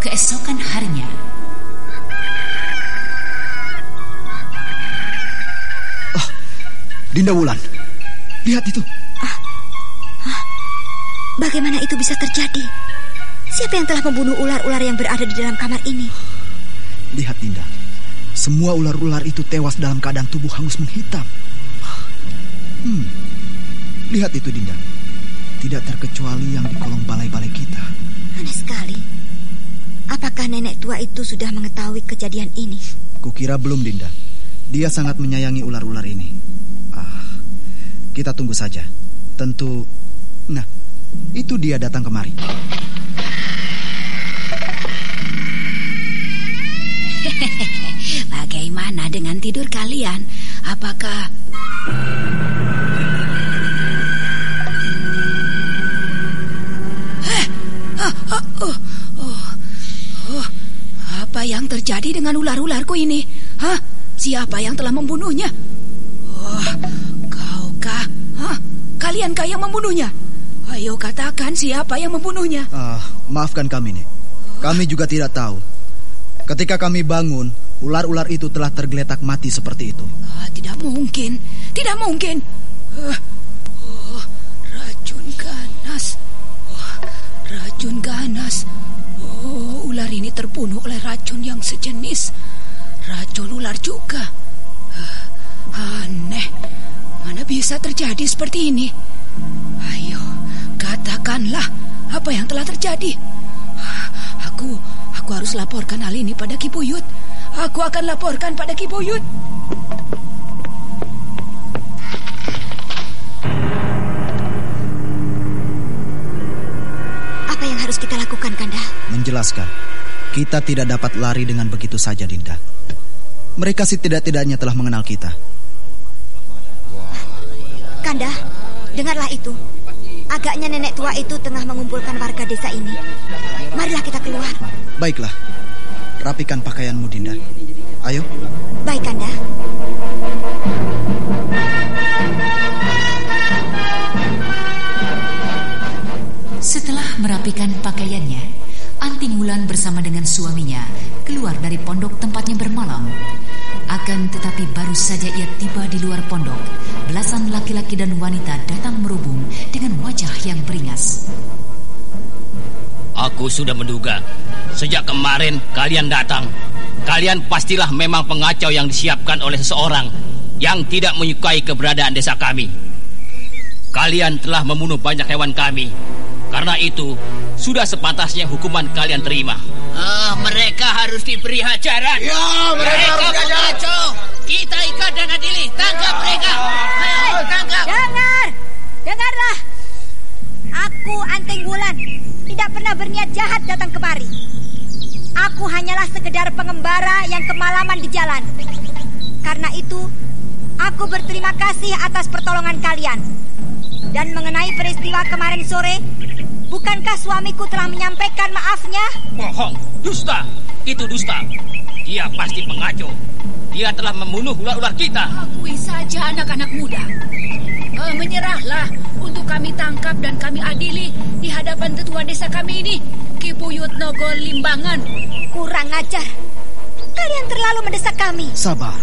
Keesokan harinya, Dinda Wulan, lihat itu. Bagaimana itu bisa terjadi? Siapa yang telah membunuh ular-ular yang berada di dalam kamar ini? Lihat Dinda, semua ular-ular itu tewas dalam keadaan tubuh hangus menghitam. Lihat itu Dinda, tidak terkecuali yang di kolong balai-balai kita. Aneh sekali. Apakah nenek tua itu sudah mengetahui kejadian ini? Kukira belum Dinda. Dia sangat menyayangi ular-ular ini. Kita tunggu saja. Tentu. Nah, itu dia datang kemari. Bagaimana dengan tidur kalian? Apakah... Apa yang terjadi dengan ular-ularku ini? Siapa yang telah membunuhnya? Kaukah? Kaliankah yang membunuhnya? Ayo katakan siapa yang membunuhnya. Maafkan kami, Nek. Kami juga tidak tahu. Ketika kami bangun, ular-ular itu telah tergeletak mati seperti itu. Tidak mungkin. Tidak mungkin. Racun ganas. Racun ganas. Ular ini terbunuh oleh racun yang sejenis. Racun ular juga. Aneh. Mana bisa terjadi seperti ini? Ayo, katakanlah apa yang telah terjadi. Aku harus laporkan hal ini pada Ki Buyut. Aku akan laporkan pada Ki Buyut. Apa yang harus kita lakukan, Kanda? Menjelaskan. Kita tidak dapat lari dengan begitu saja, Dinda. Mereka setidak-tidaknya telah mengenal kita. Kanda, dengarlah itu. Agaknya nenek tua itu tengah mengumpulkan warga desa ini. Marilah kita keluar. Baiklah. Rapikan pakaianmu, Dinda. Ayo. Baik, Kanda. Setelah merapikan pakaiannya, Anting Wulan bersama dengan suaminya keluar dari pondok tempatnya bermalam. Akan tetapi baru saja ia tiba di luar pondok, belasan laki-laki dan wanita datang merubung dengan wajah yang beringas. Aku sudah menduga. Sejak kemarin kalian datang. Kalian pastilah memang pengacau yang disiapkan oleh seseorang yang tidak menyukai keberadaan desa kami. Kalian telah membunuh banyak hewan kami. Karena itu, sudah sepantasnya hukuman kalian terima. Mereka harus diberi hajaran. Ya, mereka pengacau. Kita ikat dan adili. Tangkap mereka. Tangkap. Dengarlah. Aku Anting Wulan tidak pernah berniat jahat datang kemari. Aku hanyalah sekedar pengembara yang kemalaman di jalan. Karena itu, aku berterima kasih atas pertolongan kalian. Dan mengenai peristiwa kemarin sore, bukankah suamiku telah menyampaikan maafnya? Bohong, dusta. Itu dusta. Dia pasti pengacau. Dia telah membunuh ular-ular kita. Akui saja anak-anak muda. Menyerahlah untuk kami tangkap dan kami adili di hadapan tetua desa kami ini, Ki Buyut Nogo Limbangan. Kurang ajar. Kalian terlalu mendesak kami. Sabar.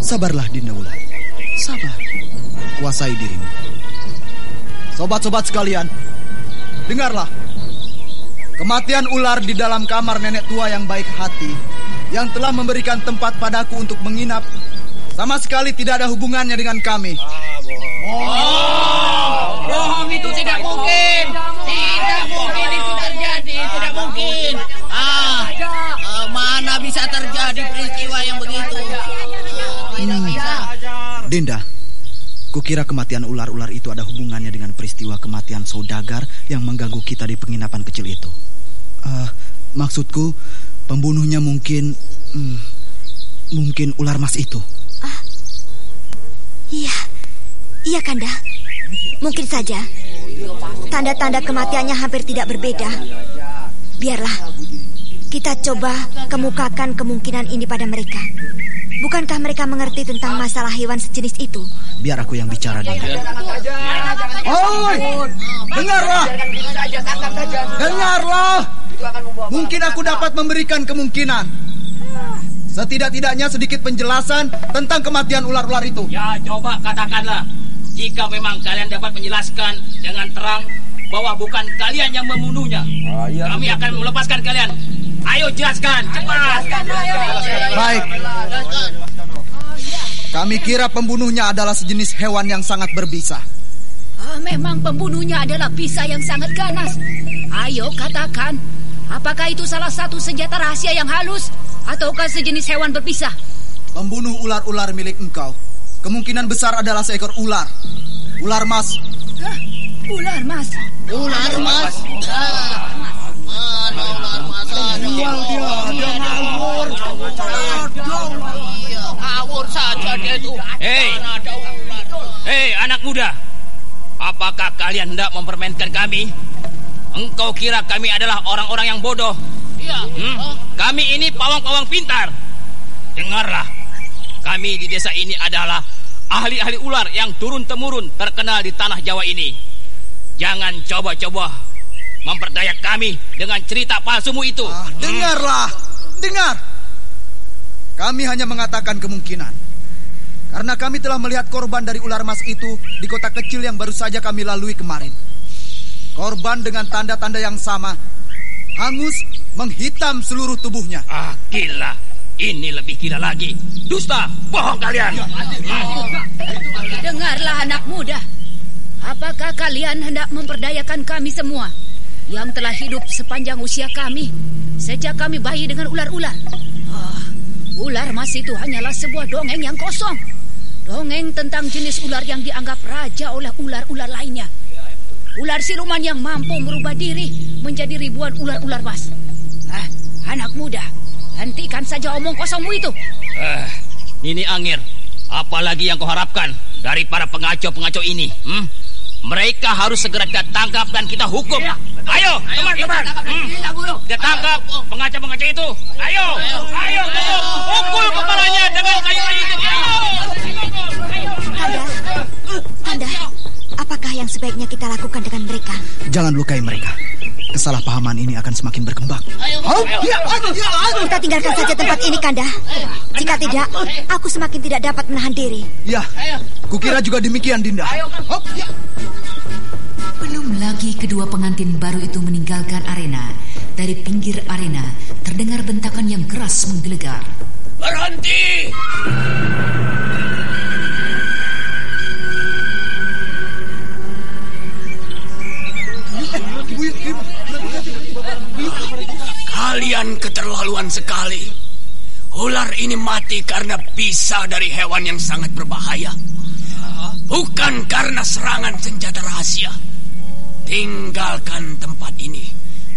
Sabarlah, Dinda Wulan. Sabar. Kuasai dirimu. Sobat-sobat sekalian, dengarlah. Kematian ular di dalam kamar nenek tua yang baik hati, yang telah memberikan tempat padaku untuk menginap, sama sekali tidak ada hubungannya dengan kami. Bohong itu tidak mungkin. Tidak mungkin itu terjadi. Tidak mungkin. Mana bisa terjadi peristiwa yang begitu? Tidak bisa. Dinda, kukira kematian ular-ular itu ada hubungannya dengan peristiwa kematian saudagar yang mengganggu kita di penginapan kecil itu. Maksudku, pembunuhnya mungkin ular mas itu. Iya, Kanda. Mungkin saja. Tanda-tanda kematiannya hampir tidak berbeda. Biarlah kita coba kemukakan kemungkinan ini pada mereka. Bukankah mereka mengerti tentang masalah hewan sejenis itu? Biar aku yang bicara, Dinda. Oi, dengarlah. Dengarlah. Mungkin aku dapat memberikan kemungkinan. Setidak-tidaknya sedikit penjelasan tentang kematian ular-ular itu. Ya, coba katakanlah. Jika memang kalian dapat menjelaskan dengan terang bahwa bukan kalian yang membunuhnya, kami akan melepaskan kalian. Ayo jelaskan, cepat. Baik. Kami kira pembunuhnya adalah sejenis hewan yang sangat berbisa. Memang pembunuhnya adalah bisa yang sangat ganas. Ayo katakan, apakah itu salah satu senjata rahasia yang halus ataukah sejenis hewan berbisa? Pembunuh ular-ular milik engkau kemungkinan besar adalah seekor ular. Ular mas. Hah? Ular mas? Ular mas? Mana ular mas? Dia ngawur. Ngawur saja dia itu. Hei anak muda, apakah kalian hendak mempermainkan kami? Engkau kira kami adalah orang-orang yang bodoh? Iya. Kami ini pawang-pawang pintar. Dengarlah, kami di desa ini adalah ahli-ahli ular yang turun-temurun terkenal di tanah Jawa ini. Jangan coba-coba memperdaya kami dengan cerita palsumu itu. Dengarlah, dengar. Kami hanya mengatakan kemungkinan. Karena kami telah melihat korban dari ular mas itu di kota kecil yang baru saja kami lalui kemarin. Korban dengan tanda-tanda yang sama, hangus, menghitam seluruh tubuhnya. Gila. Ini lebih gila lagi. Dusta, bohong kalian. Dengarlah anak muda. Apakah kalian hendak memperdayakan kami semua yang telah hidup sepanjang usia kami sejak kami bayi dengan ular-ular? Ular mas itu hanyalah sebuah dongeng yang kosong. Dongeng tentang jenis ular yang dianggap raja oleh ular-ular lainnya. Ular siluman yang mampu merubah diri menjadi ribuan ular-ular mas. Anak muda, hentikan saja omong kosongmu itu. Nini Angger, apalagi yang kau harapkan dari para pengacau-pengacau ini? Mereka harus segera kita tangkap dan kita hukum. Ayo, teman-teman. Kita tangkap pengacau-pengacau itu. Ayo, pukul kepalanya dengan kayu-kayu itu. Kanda, apakah yang sebaiknya kita lakukan dengan mereka? Jangan lukai mereka. Kesalahpahaman ini akan semakin berkembang. Kita tinggalkan saja tempat ini, Kanda. Jika tidak, aku semakin tidak dapat menahan diri. Ya, kukira juga demikian, Dinda. Belum lagi kedua pengantin baru itu meninggalkan arena. Dari pinggir arena terdengar bentakan yang keras menggelegar. Berhenti! Kalian keterlaluan sekali. Ular ini mati karena bisa dari hewan yang sangat berbahaya, bukan karena serangan senjata rahasia. Tinggalkan tempat ini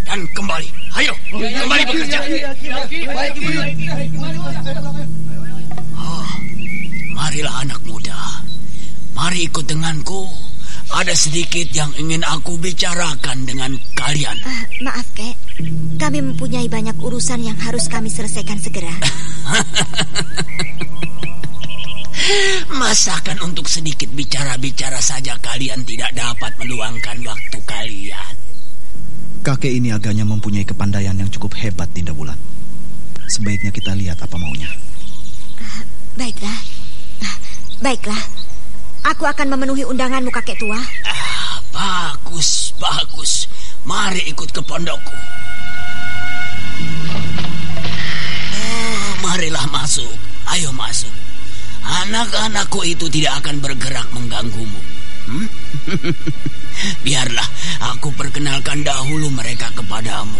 dan kembali. Ayo, kembali bekerja. Marilah anak muda, mari ikut denganku. Ada sedikit yang ingin aku bicarakan dengan kalian. Maaf, Kek. Kami mempunyai banyak urusan yang harus kami selesaikan segera. Masakan untuk sedikit bicara-bicara saja kalian tidak dapat meluangkan waktu kalian. Kakek ini agaknya mempunyai kepandaian yang cukup hebat, Dinda Wulan. Sebaiknya kita lihat apa maunya. Baiklah. Aku akan memenuhi undanganmu, kakek tua. Bagus. Mari ikut ke pondokku. Marilah masuk. Ayo masuk. Anak-anakku itu tidak akan bergerak mengganggumu. Biarlah aku perkenalkan dahulu mereka kepadamu.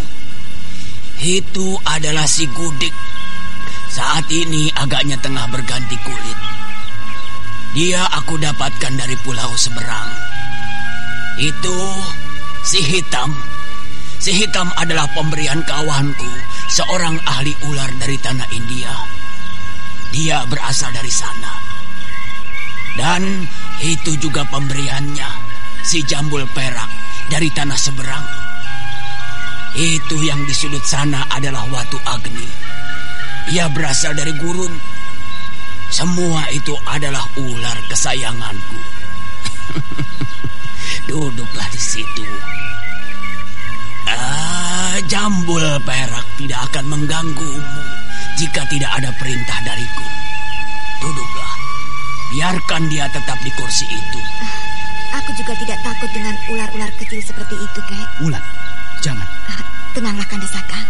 Itu adalah si Gudik. Saat ini agaknya tengah berganti kulit. Dia aku dapatkan dari pulau seberang. Itu si Hitam. Si Hitam adalah pemberian kawanku, seorang ahli ular dari tanah India. Dia berasal dari sana. Dan itu juga pemberiannya, si Jambul Perak dari tanah seberang. Itu yang di sudut sana adalah Watu Agni. Ia berasal dari gurun. Semua itu adalah ular kesayanganku. Duduklah di situ. Jambul perak tidak akan mengganggumu jika tidak ada perintah dariku. Duduklah. Biarkan dia tetap di kursi itu. Aku juga tidak takut dengan ular-ular kecil seperti itu, Kek. Wulan, jangan. Tenanglah, Kanda Saka.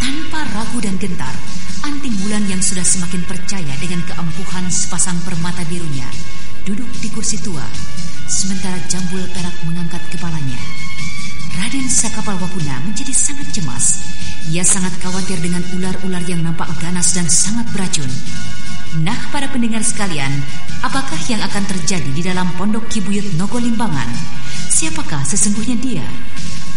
Tanpa ragu dan gentar, Anting Wulan yang sudah semakin percaya dengan keampuhan sepasang permata birunya duduk di kursi tua, sementara Jambul perak mengangkat kepalanya. Raden Sakapalwaguna menjadi sangat cemas. Ia sangat khawatir dengan ular-ular yang nampak ganas dan sangat beracun. Nah, para pendengar sekalian, apakah yang akan terjadi di dalam Pondok Kibuyut Nogolimbangan? Siapakah sesungguhnya dia?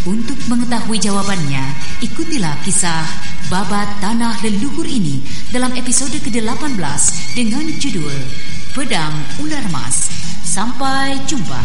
Untuk mengetahui jawabannya, ikutilah kisah Babat Tanah Leluhur ini dalam episode ke-18 dengan judul Pedang Ular Mas. Sampai jumpa.